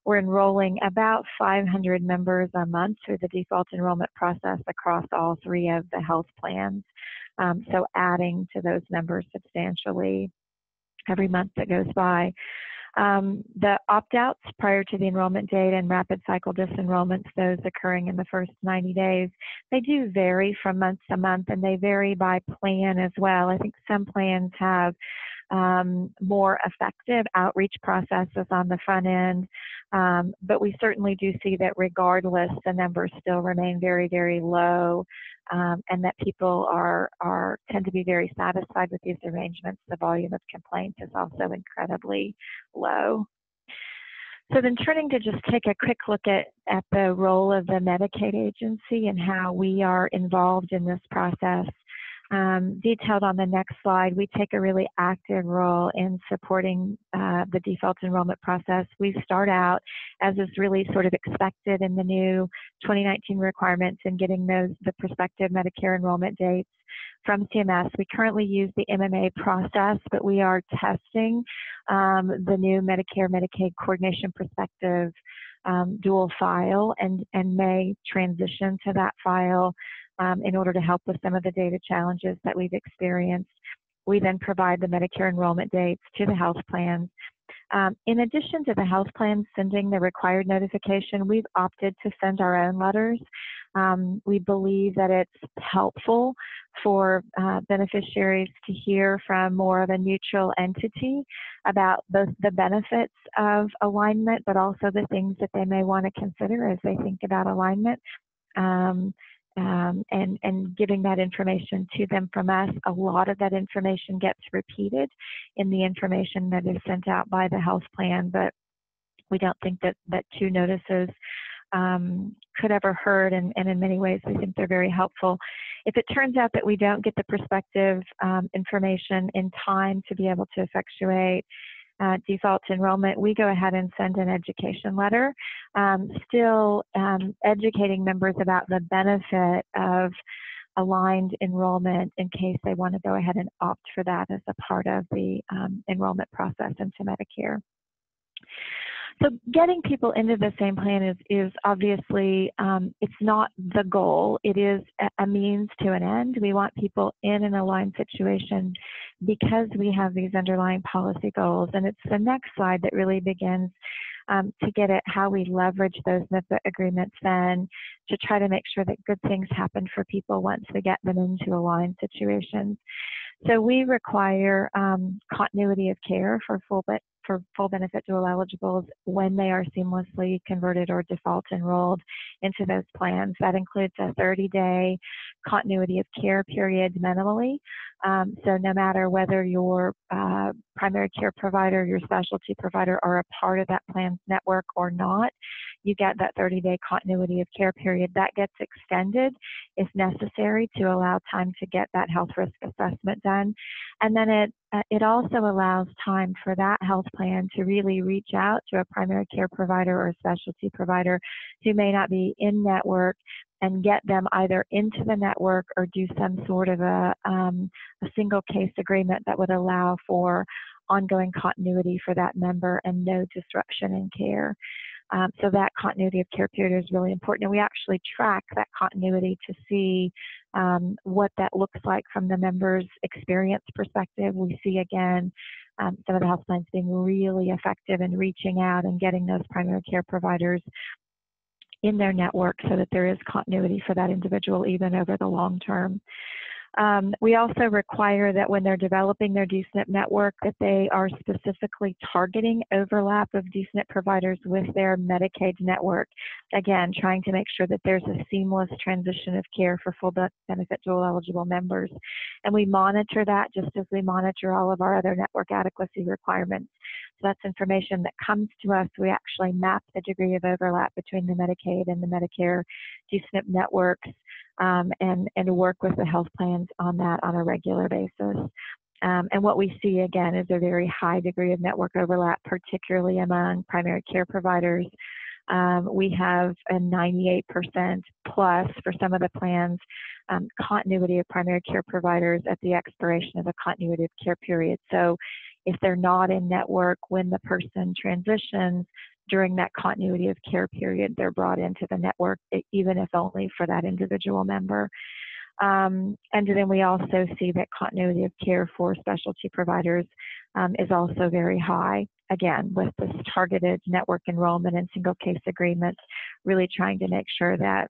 We're enrolling about 500 members a month through the default enrollment process across all three of the health plans. So adding to those numbers substantially every month that goes by. The opt-outs prior to the enrollment date and rapid cycle disenrollments, those occurring in the first 90 days, they do vary from month to month, and they vary by plan as well. I think some plans have more effective outreach processes on the front end, but we certainly do see that regardless, the numbers still remain very, very low, and that people tend to be very satisfied with these arrangements. The volume of complaints is also incredibly low. So then turning to just take a quick look at the role of the Medicaid agency and how we are involved in this process. Detailed on the next slide, we take a really active role in supporting the default enrollment process. We start out, as is really sort of expected in the new 2019 requirements, and getting the prospective Medicare enrollment dates from CMS. We currently use the MMA process, but we are testing the new Medicare-Medicaid coordination prospective dual file, and may transition to that file in order to help with some of the data challenges that we've experienced. We then provide the Medicare enrollment dates to the health plans. In addition to the health plans sending the required notification, we've opted to send our own letters. We believe that it's helpful for beneficiaries to hear from more of a neutral entity about both the benefits of alignment, but also the things that they may want to consider as they think about alignment. And giving that information to them from us. A lot of that information gets repeated in the information that is sent out by the health plan, but we don't think that two notices could ever hurt, and in many ways we think they're very helpful. If it turns out that we don't get the prospective information in time to be able to effectuate default enrollment, we go ahead and send an education letter, still educating members about the benefit of aligned enrollment in case they want to go ahead and opt for that as a part of the enrollment process into Medicare. So getting people into the same plan is obviously, it's not the goal. It is a means to an end. We want people in an aligned situation because we have these underlying policy goals. And it's the next slide that really begins to get at how we leverage those NIPA agreements then to try to make sure that good things happen for people once we get them into aligned situations. So we require continuity of care for full benefit dual eligibles when they are seamlessly converted or default enrolled into those plans. That includes a 30-day continuity of care period minimally. So no matter whether your primary care provider, your specialty provider are a part of that plan's network or not, you get that 30-day continuity of care period. That gets extended if necessary to allow time to get that health risk assessment done. And then it also allows time for that health plan to really reach out to a primary care provider or a specialty provider who may not be in network and get them either into the network or do some sort of a single case agreement that would allow for ongoing continuity for that member and no disruption in care. So that continuity of care period is really important. And we actually track that continuity to see what that looks like from the member's experience perspective. We see, again, some of the health plans being really effective in reaching out and getting those primary care providers in their network so that there is continuity for that individual even over the long term. We also require that when they're developing their D-SNP network, that they are specifically targeting overlap of D-SNP providers with their Medicaid network. Again, trying to make sure that there's a seamless transition of care for full benefit dual eligible members. And we monitor that just as we monitor all of our other network adequacy requirements. So that's information that comes to us. We actually map the degree of overlap between the Medicaid and the Medicare D-SNP networks, and work with the health plans on that on a regular basis. And what we see, again, is a very high degree of network overlap, particularly among primary care providers. We have a 98% plus for some of the plans, continuity of primary care providers at the expiration of the continuity of care period. So if they're not in network when the person transitions, during that continuity of care period, they're brought into the network, even if only for that individual member. And then we also see that continuity of care for specialty providers is also very high. Again, with this targeted network enrollment and single case agreements, really trying to make sure that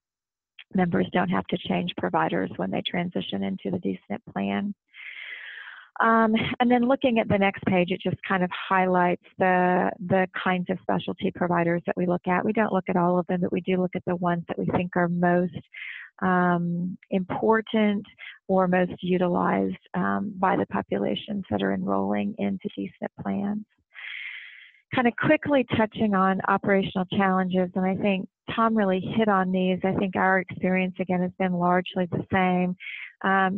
members don't have to change providers when they transition into the D-SNP plan. And then looking at the next page, it just kind of highlights the kinds of specialty providers that we look at. We don't look at all of them, but we do look at the ones that we think are most important or most utilized by the populations that are enrolling into D-SNP plans. Kind of quickly touching on operational challenges, and I think Tom really hit on these. I think our experience, again, has been largely the same.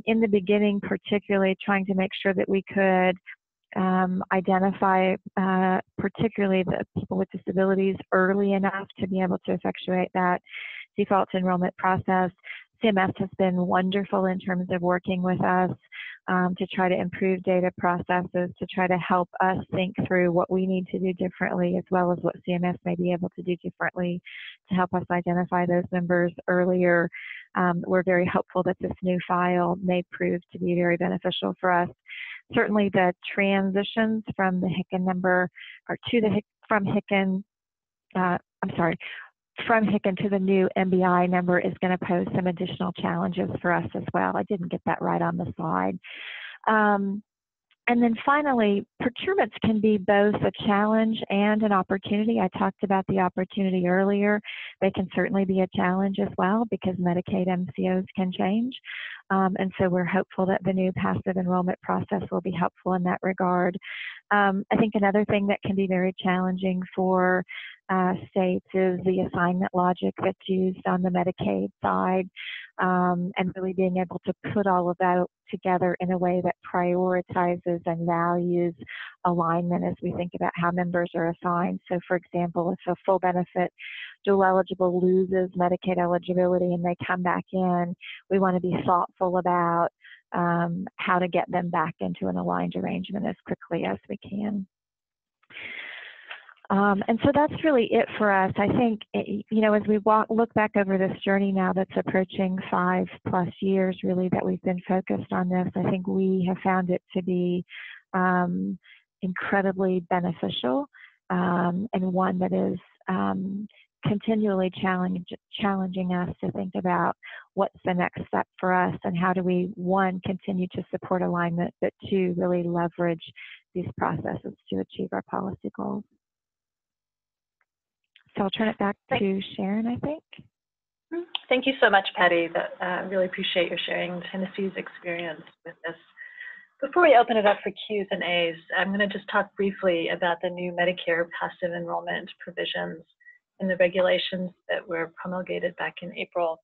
In the beginning, particularly trying to make sure that we could identify particularly the people with disabilities early enough to be able to effectuate that default enrollment process. CMS has been wonderful in terms of working with us to try to improve data processes, to try to help us think through what we need to do differently, as well as what CMS may be able to do differently to help us identify those members earlier. We're very hopeful that this new file may prove to be very beneficial for us. Certainly the transitions from the HICN number, or to the from HICN to the new MBI number is going to pose some additional challenges for us as well. I didn't get that right on the slide. And then finally, procurements can be both a challenge and an opportunity. I talked about the opportunity earlier. They can certainly be a challenge as well because Medicaid MCOs can change. And so we're hopeful that the new passive enrollment process will be helpful in that regard. I think another thing that can be very challenging for states is the assignment logic that's used on the Medicaid side, and really being able to put all of that together in a way that prioritizes and values alignment as we think about how members are assigned. So for example, if a full benefit dual eligible loses Medicaid eligibility and they come back in, we want to be thoughtful about how to get them back into an aligned arrangement as quickly as we can. And so that's really it for us. I think, you know, as we look back over this journey now that's approaching 5+ years really that we've been focused on this, I think we have found it to be incredibly beneficial, and one that is continually challenging us to think about what's the next step for us and how do we, one, continue to support alignment, but two, really leverage these processes to achieve our policy goals. So I'll turn it back to Sharon, I think. Thank you so much, Patty. Really appreciate your sharing Tennessee's experience with this. Before we open it up for Q's and A's, I'm going to just talk briefly about the new Medicare passive enrollment provisions in the regulations that were promulgated back in April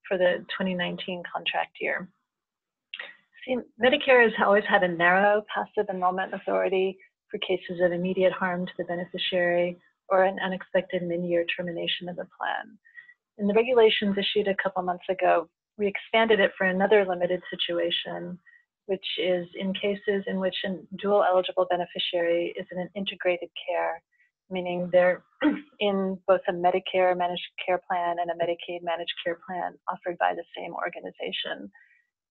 for the 2019 contract year. See, Medicare has always had a narrow passive enrollment authority for cases of immediate harm to the beneficiary or an unexpected mid-year termination of the plan. In the regulations issued a couple months ago, we expanded it for another limited situation, which is in cases in which a dual eligible beneficiary is in an integrated care, meaning they're in both a Medicare managed care plan and a Medicaid managed care plan offered by the same organization.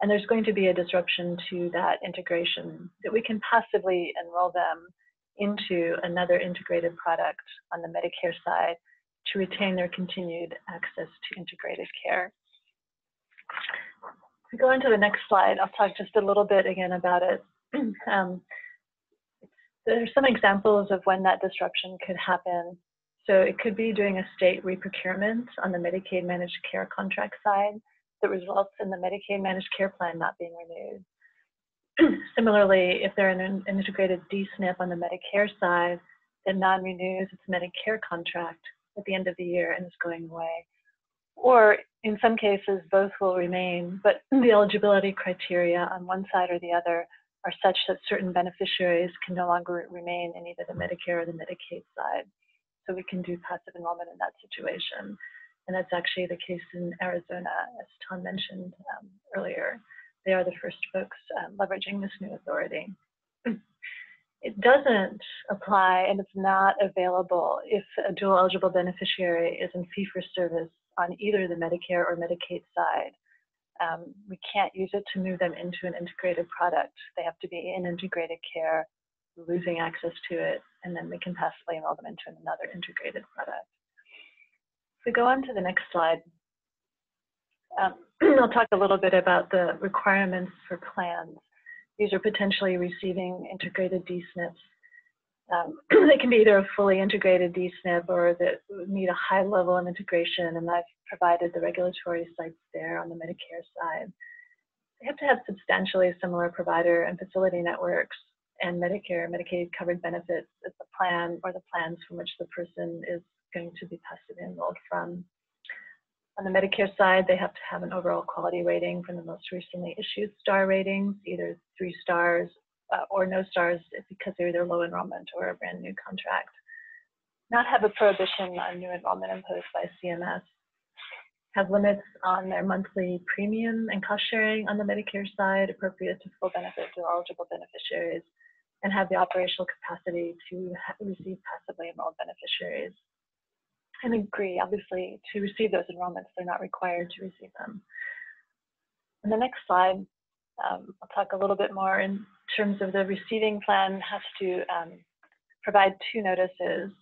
And there's going to be a disruption to that integration that we can passively enroll them into another integrated product on the Medicare side to retain their continued access to integrated care. we go into the next slide, I'll talk just a little bit again about it. There are some examples of when that disruption could happen. So it could be during a state reprocurement on the Medicaid managed care contract side that results in the Medicaid managed care plan not being renewed. Similarly, if they're in an integrated D-SNP on the Medicare side that non-renews its Medicare contract at the end of the year and is going away. Or in some cases, both will remain, but the eligibility criteria on one side or the other are such that certain beneficiaries can no longer remain in either the Medicare or the Medicaid side. So we can do passive enrollment in that situation. And that's actually the case in Arizona, as Tom mentioned earlier. They are the first folks leveraging this new authority. It doesn't apply and it's not available if a dual eligible beneficiary is in fee-for-service on either the Medicare or Medicaid side. We can't use it to move them into an integrated product. They have to be in integrated care, losing access to it, and then we can passively enroll them into another integrated product. If we go on to the next slide, I'll talk a little bit about the requirements for plans. These are potentially receiving integrated D-SNPs. They can be either a fully integrated D-SNP or that need a high level of integration, and I've provided the regulatory sites there on the Medicare side. They have to have substantially similar provider and facility networks and Medicare, Medicaid covered benefits as the plan or the plans from which the person is going to be passively enrolled from. On the Medicare side, they have to have an overall quality rating from the most recently issued star ratings, either 3 stars or no stars because they're either low enrollment or a brand new contract. Not have a prohibition on new enrollment imposed by CMS. Have limits on their monthly premium and cost sharing on the Medicare side appropriate to full benefit to eligible beneficiaries, and have the operational capacity to receive passively enrolled beneficiaries. And agree, obviously, to receive those enrollments, they're not required to receive them. On the next slide, I'll talk a little bit more in terms of the receiving plan has to provide 2 notices.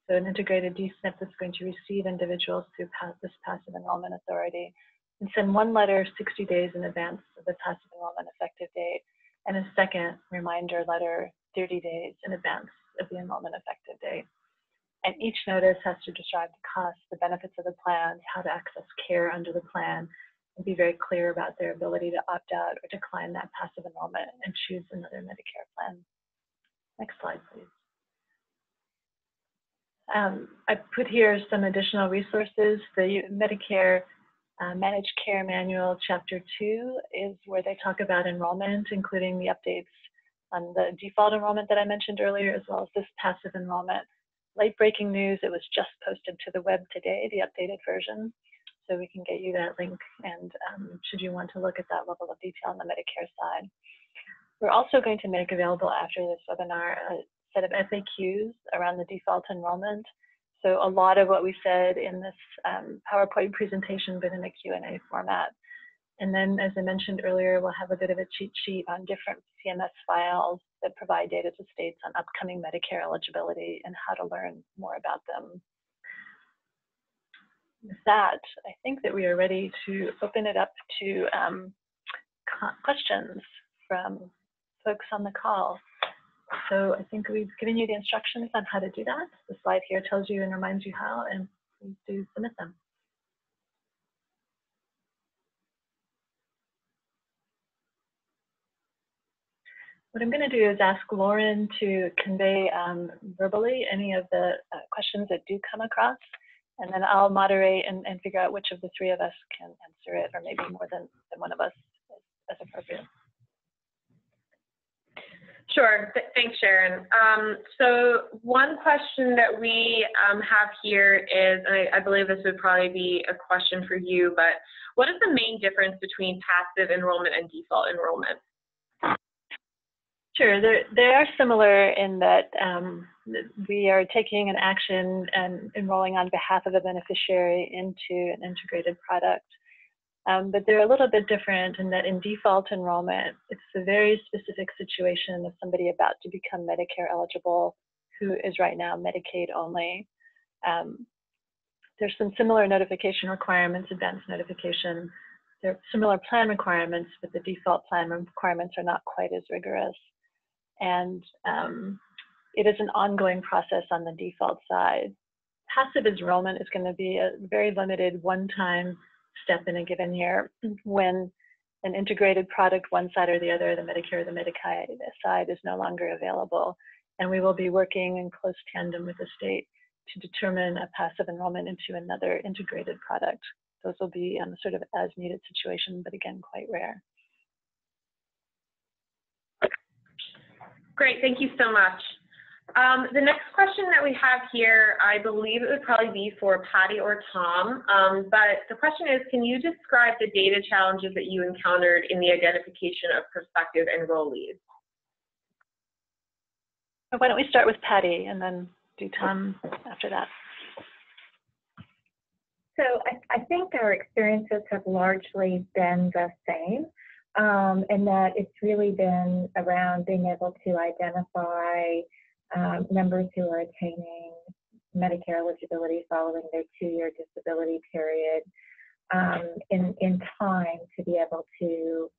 So an integrated D-SNP is going to receive individuals through this passive enrollment authority and send 1 letter 60 days in advance of the passive enrollment effective date and a second reminder letter 30 days in advance of the enrollment effective date. And each notice has to describe the costs, the benefits of the plan, how to access care under the plan, and be very clear about their ability to opt out or decline that passive enrollment and choose another Medicare plan. Next slide, please. I put here some additional resources. The Medicare Managed Care Manual, Chapter 2, is where they talk about enrollment, including the updates on the default enrollment that I mentioned earlier, as well as this passive enrollment. Late breaking news, it was just posted to the web today, the updated version. So we can get you that link, and should you want to look at that level of detail on the Medicare side. We're also going to make available after this webinar a set of FAQs around the default enrollment. So a lot of what we said in this PowerPoint presentation, but in a Q&A format. And then, as I mentioned earlier, we'll have a bit of a cheat sheet on different CMS files that provide data to states on upcoming Medicare eligibility and how to learn more about them. With that, I think that we are ready to open it up to questions from folks on the call. So I think we've given you the instructions on how to do that. The slide here tells you and reminds you how, and please do submit them. What I'm going to do is ask Lauren to convey verbally any of the questions that do come across, and then I'll moderate and figure out which of the 3 of us can answer it, or maybe more than one of us as appropriate. Sure, thanks, Sharon. So one question that we have here is, and I believe this would probably be a question for you, but what is the main difference between passive enrollment and default enrollment? Sure, they are similar in that we are taking an action and enrolling on behalf of a beneficiary into an integrated product. But they're a little bit different in that in default enrollment, it's a very specific situation of somebody about to become Medicare eligible who is right now Medicaid only. There's some similar notification requirements, advance notification. there are similar plan requirements, but the default plan requirements are not quite as rigorous. And it is an ongoing process on the default side. Passive enrollment is going to be a very limited one-time step in a given year when an integrated product, one side or the other, the Medicare or the Medicaid side, is no longer available. And we will be working in close tandem with the state to determine a passive enrollment into another integrated product. Those will be sort of as needed situation, but again, quite rare. Great, thank you so much. The next question that we have here, I believe it would probably be for Patty or Tom, but the question is, can you describe the data challenges that you encountered in the identification of prospective enrollees? Why don't we start with Patty and then do Tom after that? So I think our experiences have largely been the same, and that it's really been around being able to identify members who are attaining Medicare eligibility following their 2-year disability period in time to be able to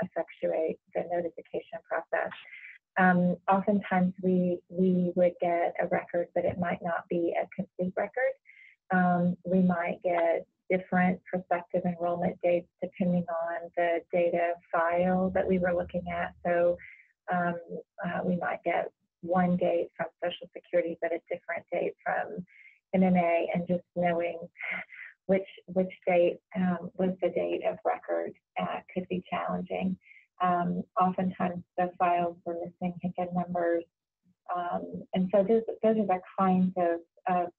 effectuate the notification process. Oftentimes we would get a record, but it might not be a complete record. We might get different prospective enrollment dates depending on the data file that we were looking at. So we might get one date from Social Security, but a different date from MMA, and just knowing which date was the date of record could be challenging. Oftentimes the files were missing HICA numbers, and so those are the kinds of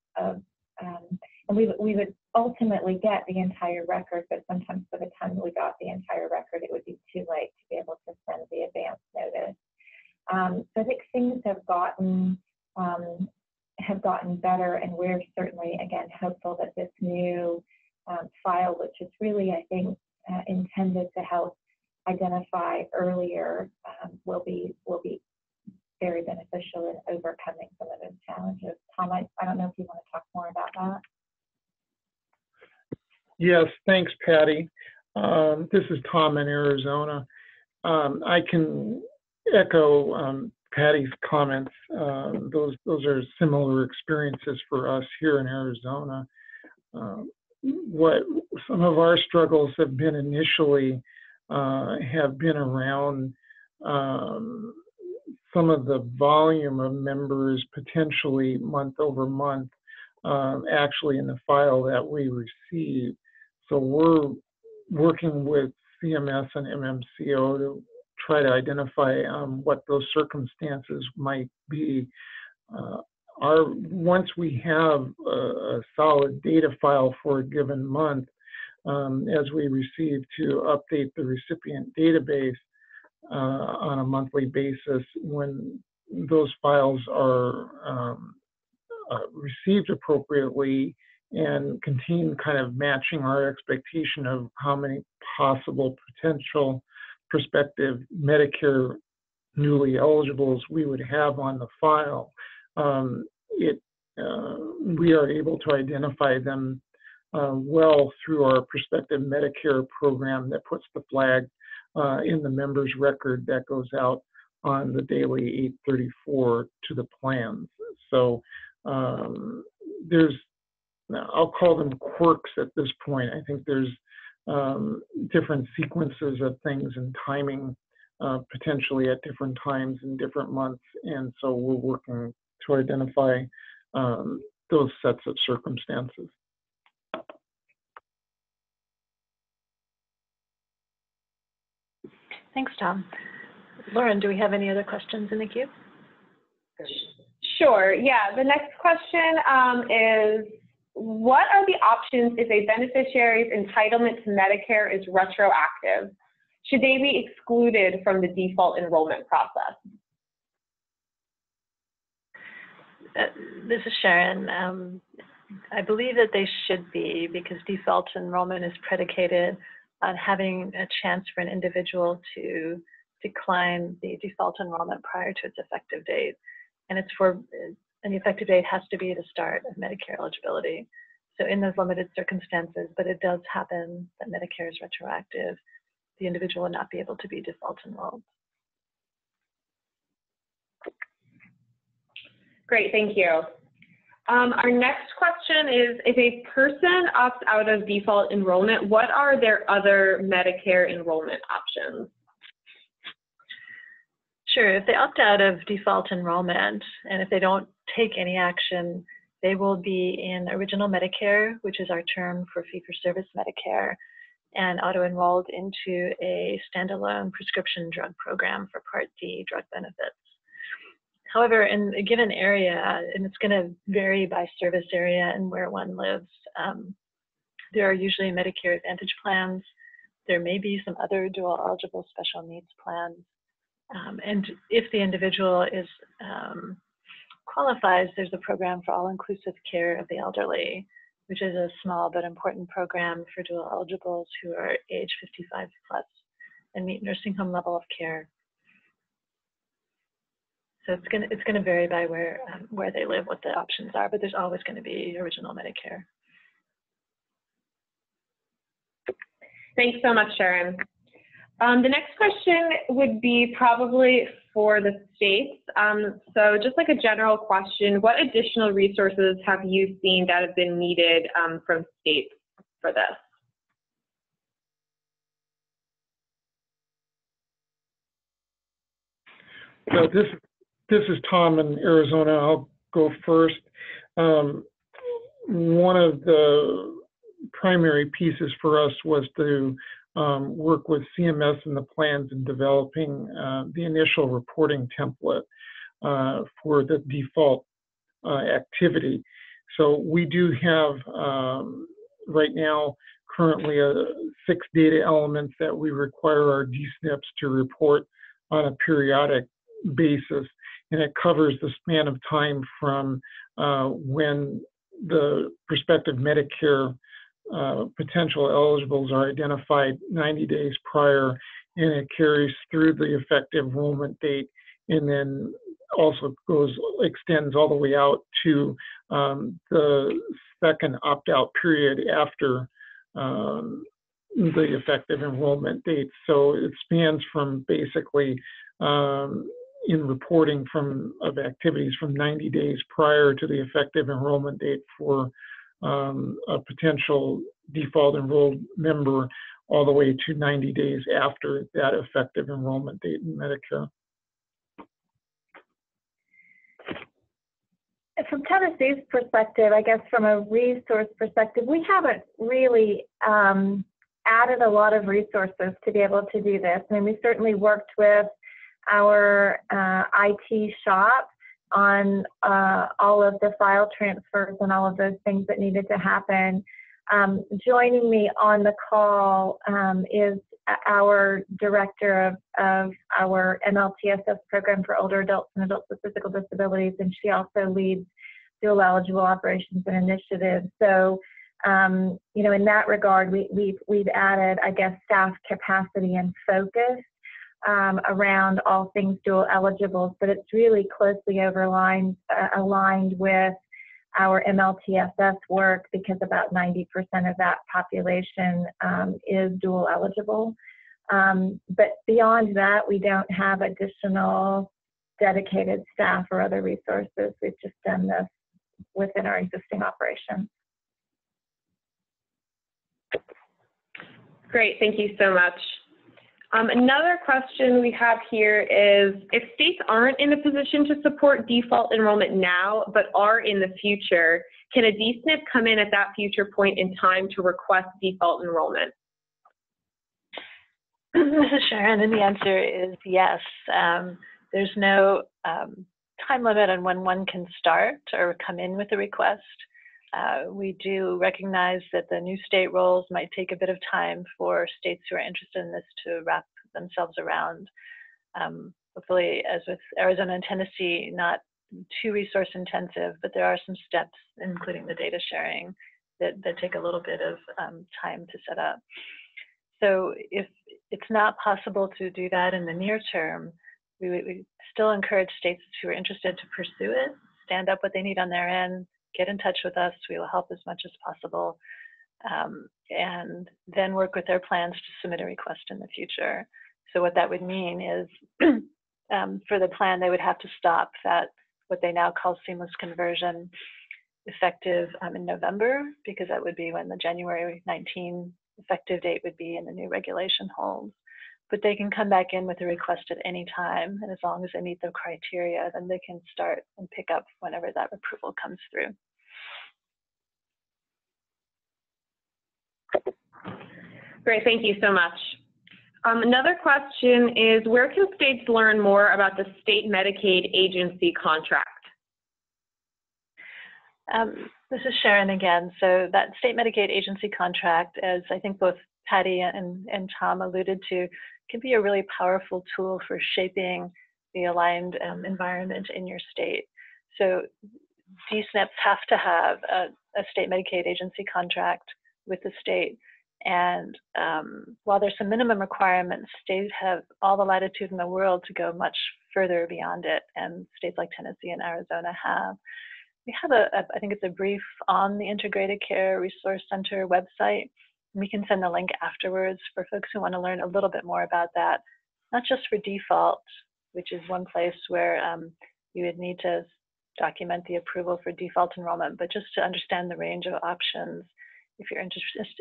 and we would ultimately get the entire record, but sometimes by the time we got the entire record, it would be too late to be able to send the advance notice. So I think things have gotten better, and we're certainly, again, hopeful that this new file, which is really, I think, intended to help identify earlier, will be very beneficial in overcoming some of those challenges. Tom, I don't know if you want to talk more about that. Yes, thanks, Patty. This is Tom in Arizona. I can echo Patty's comments. Those are similar experiences for us here in Arizona. What some of our struggles have been initially have been around some of the volume of members potentially month over month actually in the file that we receive. So we're working with CMS and MMCO to try to identify what those circumstances might be. Once we have a solid data file for a given month, as we receive to update the recipient database on a monthly basis, when those files are received appropriately and contain kind of matching our expectation of how many possible potential prospective Medicare newly eligibles we would have on the file, we are able to identify them well through our prospective Medicare program that puts the flag in the member's record that goes out on the daily 834 to the plans. So there's, I'll call them quirks at this point. I think there's different sequences of things and timing potentially at different times in different months. And so we're working to identify those sets of circumstances. Thanks, Tom. Lauren, do we have any other questions in the queue? Sure, yeah. The next question is, what are the options if a beneficiary's entitlement to Medicare is retroactive? Should they be excluded from the default enrollment process? This is Sharon. I believe that they should be, because default enrollment is predicated on having a chance for an individual to decline the default enrollment prior to its effective date. And it's for, and the effective date has to be the start of Medicare eligibility. So in those limited circumstances, but it does happen that Medicare is retroactive, the individual will not be able to be default enrolled. Great, thank you. Our next question is, if a person opts out of default enrollment, what are their other Medicare enrollment options? Sure, if they opt out of default enrollment, and if they don't take any action, they will be in original Medicare, which is our term for fee-for-service Medicare, and auto-enrolled into a standalone prescription drug program for Part D drug benefits. However, in a given area, and it's going to vary by service area and where one lives, there are usually Medicare Advantage plans. There may be some other dual eligible special needs plans. And if the individual is qualifies, there's a program for all-inclusive care of the elderly, which is a small but important program for dual eligibles who are age 55 plus and meet nursing home level of care. So it's gonna vary by where they live, what the options are, but there's always going to be original Medicare. Thanks so much, Sharon. The next question would be probably for the states. So just like a general question, what additional resources have you seen that have been needed from states for this? So this is Tom in Arizona. I'll go first. One of the primary pieces for us was to work with CMS and the plans in developing the initial reporting template for the default activity. So we do have right now currently 6 data elements that we require our DSNPs to report on a periodic basis, and it covers the span of time from when the prospective Medicare potential eligibles are identified 90 days prior, and it carries through the effective enrollment date, and then also extends all the way out to the second opt-out period after the effective enrollment date. So it spans from basically in reporting of activities from 90 days prior to the effective enrollment date for a potential default enrolled member all the way to 90 days after that effective enrollment date in Medicare. From Tennessee's perspective, I guess from a resource perspective, we haven't really added a lot of resources to be able to do this. I mean, we certainly worked with our IT shop on all of the file transfers and all of those things that needed to happen. Joining me on the call is our director of our MLTSS program for older adults and adults with physical disabilities, and she also leads dual eligible operations and initiatives. So, you know, in that regard, we've added, I guess, staff capacity and focus around all things dual eligibles, but it's really closely aligned with our MLTSS work, because about 90% of that population is dual eligible. But beyond that, we don't have additional dedicated staff or other resources. We've just done this within our existing operations. Great, thank you so much. Another question we have here is, if states aren't in a position to support default enrollment now, but are in the future, can a DSNP come in at that future point in time to request default enrollment? This is Sharon, and the answer is yes. There's no time limit on when one can start or come in with a request. We do recognize that the new state roles might take a bit of time for states who are interested in this to wrap themselves around. Hopefully, as with Arizona and Tennessee, not too resource intensive, but there are some steps, including the data sharing, that take a little bit of time to set up. So if it's not possible to do that in the near term, we still encourage states who are interested to pursue it, stand up what they need on their end, get in touch with us. We will help as much as possible, and then work with their plans to submit a request in the future. So what that would mean is for the plan, they would have to stop that, what they now call seamless conversion, effective in November, because that would be when the January 19 effective date would be and the new regulation holds. But they can come back in with a request at any time, and as long as they meet the criteria, then they can start and pick up whenever that approval comes through. Great, thank you so much. Another question is, where can states learn more about the state Medicaid agency contract? This is Sharon again. So that state Medicaid agency contract, as I think both Patty and Tom alluded to, can be a really powerful tool for shaping the aligned environment in your state. So DSNPs have to have a state Medicaid agency contract with the state. And while there's some minimum requirements, states have all the latitude in the world to go much further beyond it, and states like Tennessee and Arizona have. We have I think it's a brief on the Integrated Care Resource Center website. We can send the link afterwards for folks who want to learn a little bit more about that, not just for default, which is one place where you would need to document the approval for default enrollment, but just to understand the range of options if you're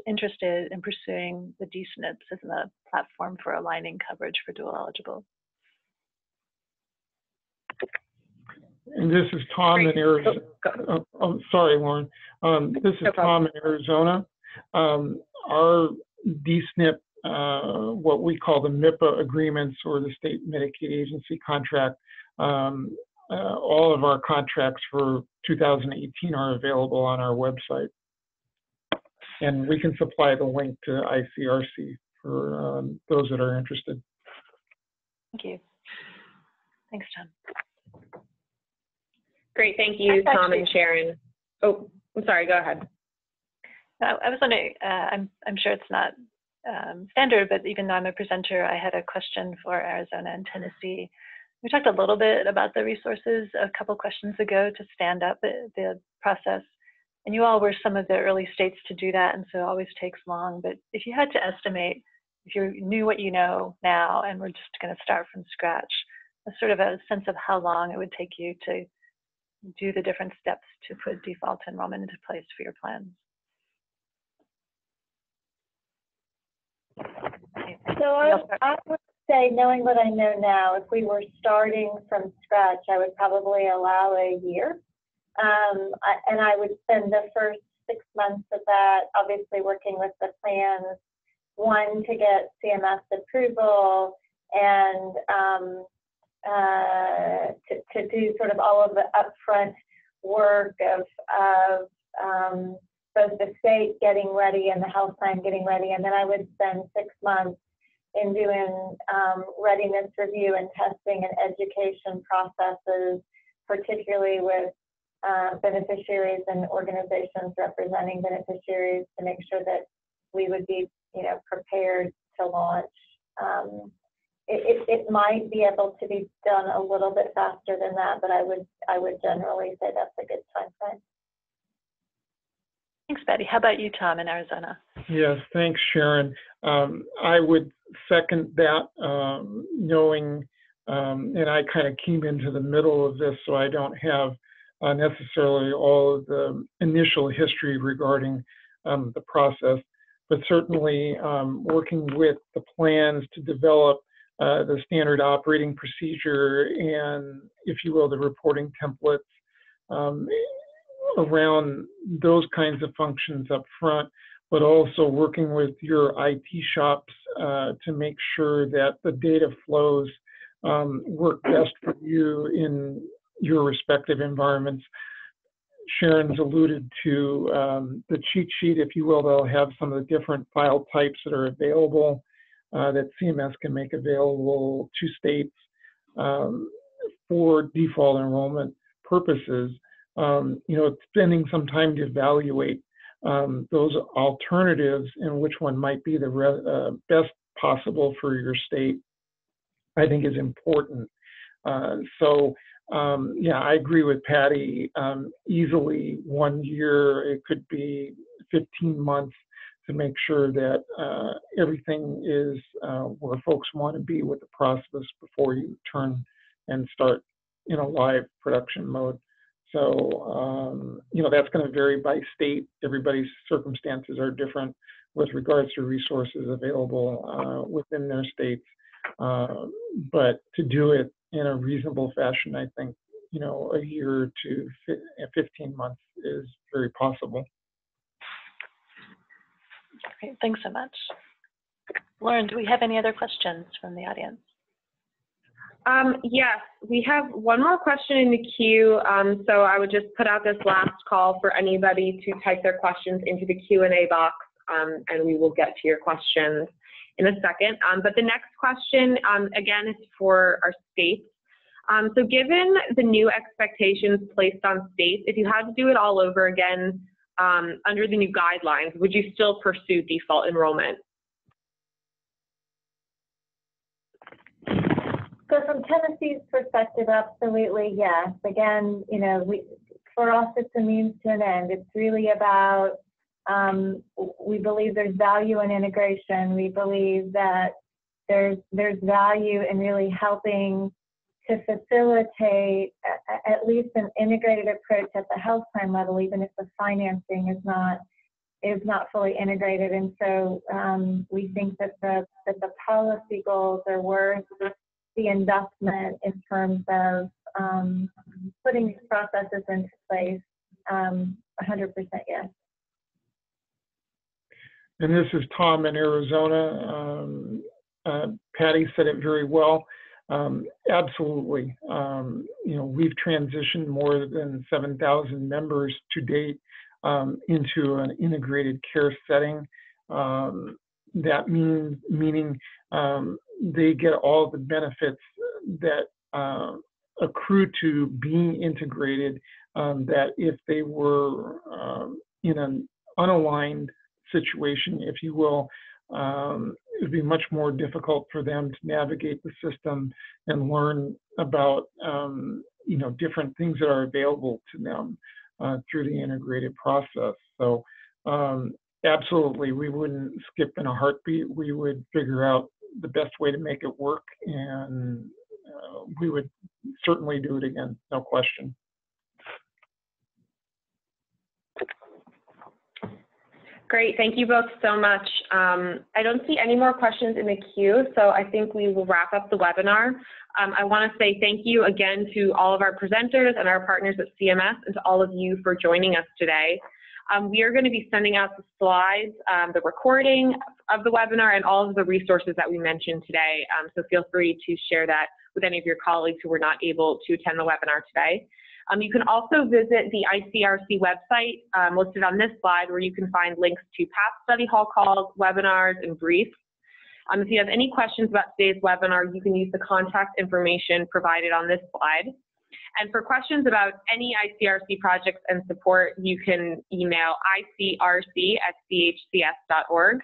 interested in pursuing the DSNPs as a platform for aligning coverage for dual eligible. And this is Tom in Arizona. Oh, sorry, Lauren. This is Tom in Arizona. Our DSNP, what we call the MIPA agreements or the state Medicaid agency contract, all of our contracts for 2018 are available on our website. And we can supply the link to ICRC for those that are interested. Thank you. Thanks, Tom. Great, thank you, Tom and Sharon. Oh, I'm sorry, go ahead. I was wondering, I'm sure it's not standard, but even though I'm a presenter, I had a question for Arizona and Tennessee. We talked a little bit about the resources a couple questions ago to stand up the process. And you all were some of the early states to do that, and so it always takes long. But if you had to estimate, if you knew what you know now, and we're just going to start from scratch, a sort of a sense of how long it would take you to do the different steps to put default enrollment into place for your plans. So I would say, knowing what I know now, if we were starting from scratch, I would probably allow a year. And I would spend the first 6 months of that, obviously working with the plans, one, to get CMS approval, and to do sort of all of the upfront work of both the state getting ready and the health plan getting ready. And then I would spend 6 months in doing readiness review and testing and education processes, particularly with beneficiaries and organizations representing beneficiaries, to make sure that we would be, prepared to launch. It might be able to be done a little bit faster than that, but I would generally say that's a good time frame. Thanks, Betty. How about you, Tom, in Arizona? Yes, thanks, Sharon. I would second that, knowing, and I kind of came into the middle of this, so I don't have necessarily all of the initial history regarding the process, but certainly working with the plans to develop the standard operating procedure and, if you will, the reporting templates around those kinds of functions up front, but also working with your IT shops to make sure that the data flows work best for you in your respective environments. Sharon's alluded to the cheat sheet, if you will. They'll have some of the different file types that are available that CMS can make available to states for default enrollment purposes. Spending some time to evaluate those alternatives and which one might be the best possible for your state, I think is important. So Yeah, I agree with Patty. Easily 1 year, it could be 15 months to make sure that everything is where folks want to be with the process before you turn and start in a live production mode. So, that's going to vary by state. Everybody's circumstances are different with regards to resources available within their states. But to do it in a reasonable fashion, I think, a year to 15 months is very possible. Great, thanks so much. Lauren, do we have any other questions from the audience? Yes, we have one more question in the queue. So I would just put out this last call for anybody to type their questions into the Q&A box, and we will get to your questions in a second. But the next question, again, is for our states. So given the new expectations placed on states, if you had to do it all over again under the new guidelines, would you still pursue default enrollment? So from Tennessee's perspective, absolutely, yes. Again, for us, it's a means to an end. It's really about, we believe there's value in integration. We believe that there's value in really helping to facilitate at least an integrated approach at the health plan level, even if the financing is not fully integrated. And so we think that the policy goals are worth the investment in terms of putting these processes into place. 100% yes. And this is Tom in Arizona. Patty said it very well. Absolutely. We've transitioned more than 7,000 members to date into an integrated care setting. That meaning they get all the benefits that accrue to being integrated, that if they were in an unaligned situation, if you will, it would be much more difficult for them to navigate the system and learn about different things that are available to them through the integrated process. So absolutely, we wouldn't skip in a heartbeat. We would figure out the best way to make it work, and we would certainly do it again, no question. Great, thank you both so much. I don't see any more questions in the queue, so I think we will wrap up the webinar. I want to say thank you again to all of our presenters and our partners at CMS, and to all of you for joining us today. We are going to be sending out the slides, the recording of the webinar, and all of the resources that we mentioned today. So feel free to share that with any of your colleagues who were not able to attend the webinar today. You can also visit the ICRC website listed on this slide, where you can find links to past study hall calls, webinars, and briefs. If you have any questions about today's webinar, you can use the contact information provided on this slide. And for questions about any ICRC projects and support, you can email icrc@chcs.org.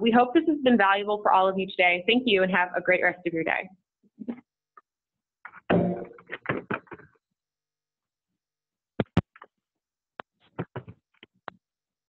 We hope this has been valuable for all of you today. Thank you, and have a great rest of your day.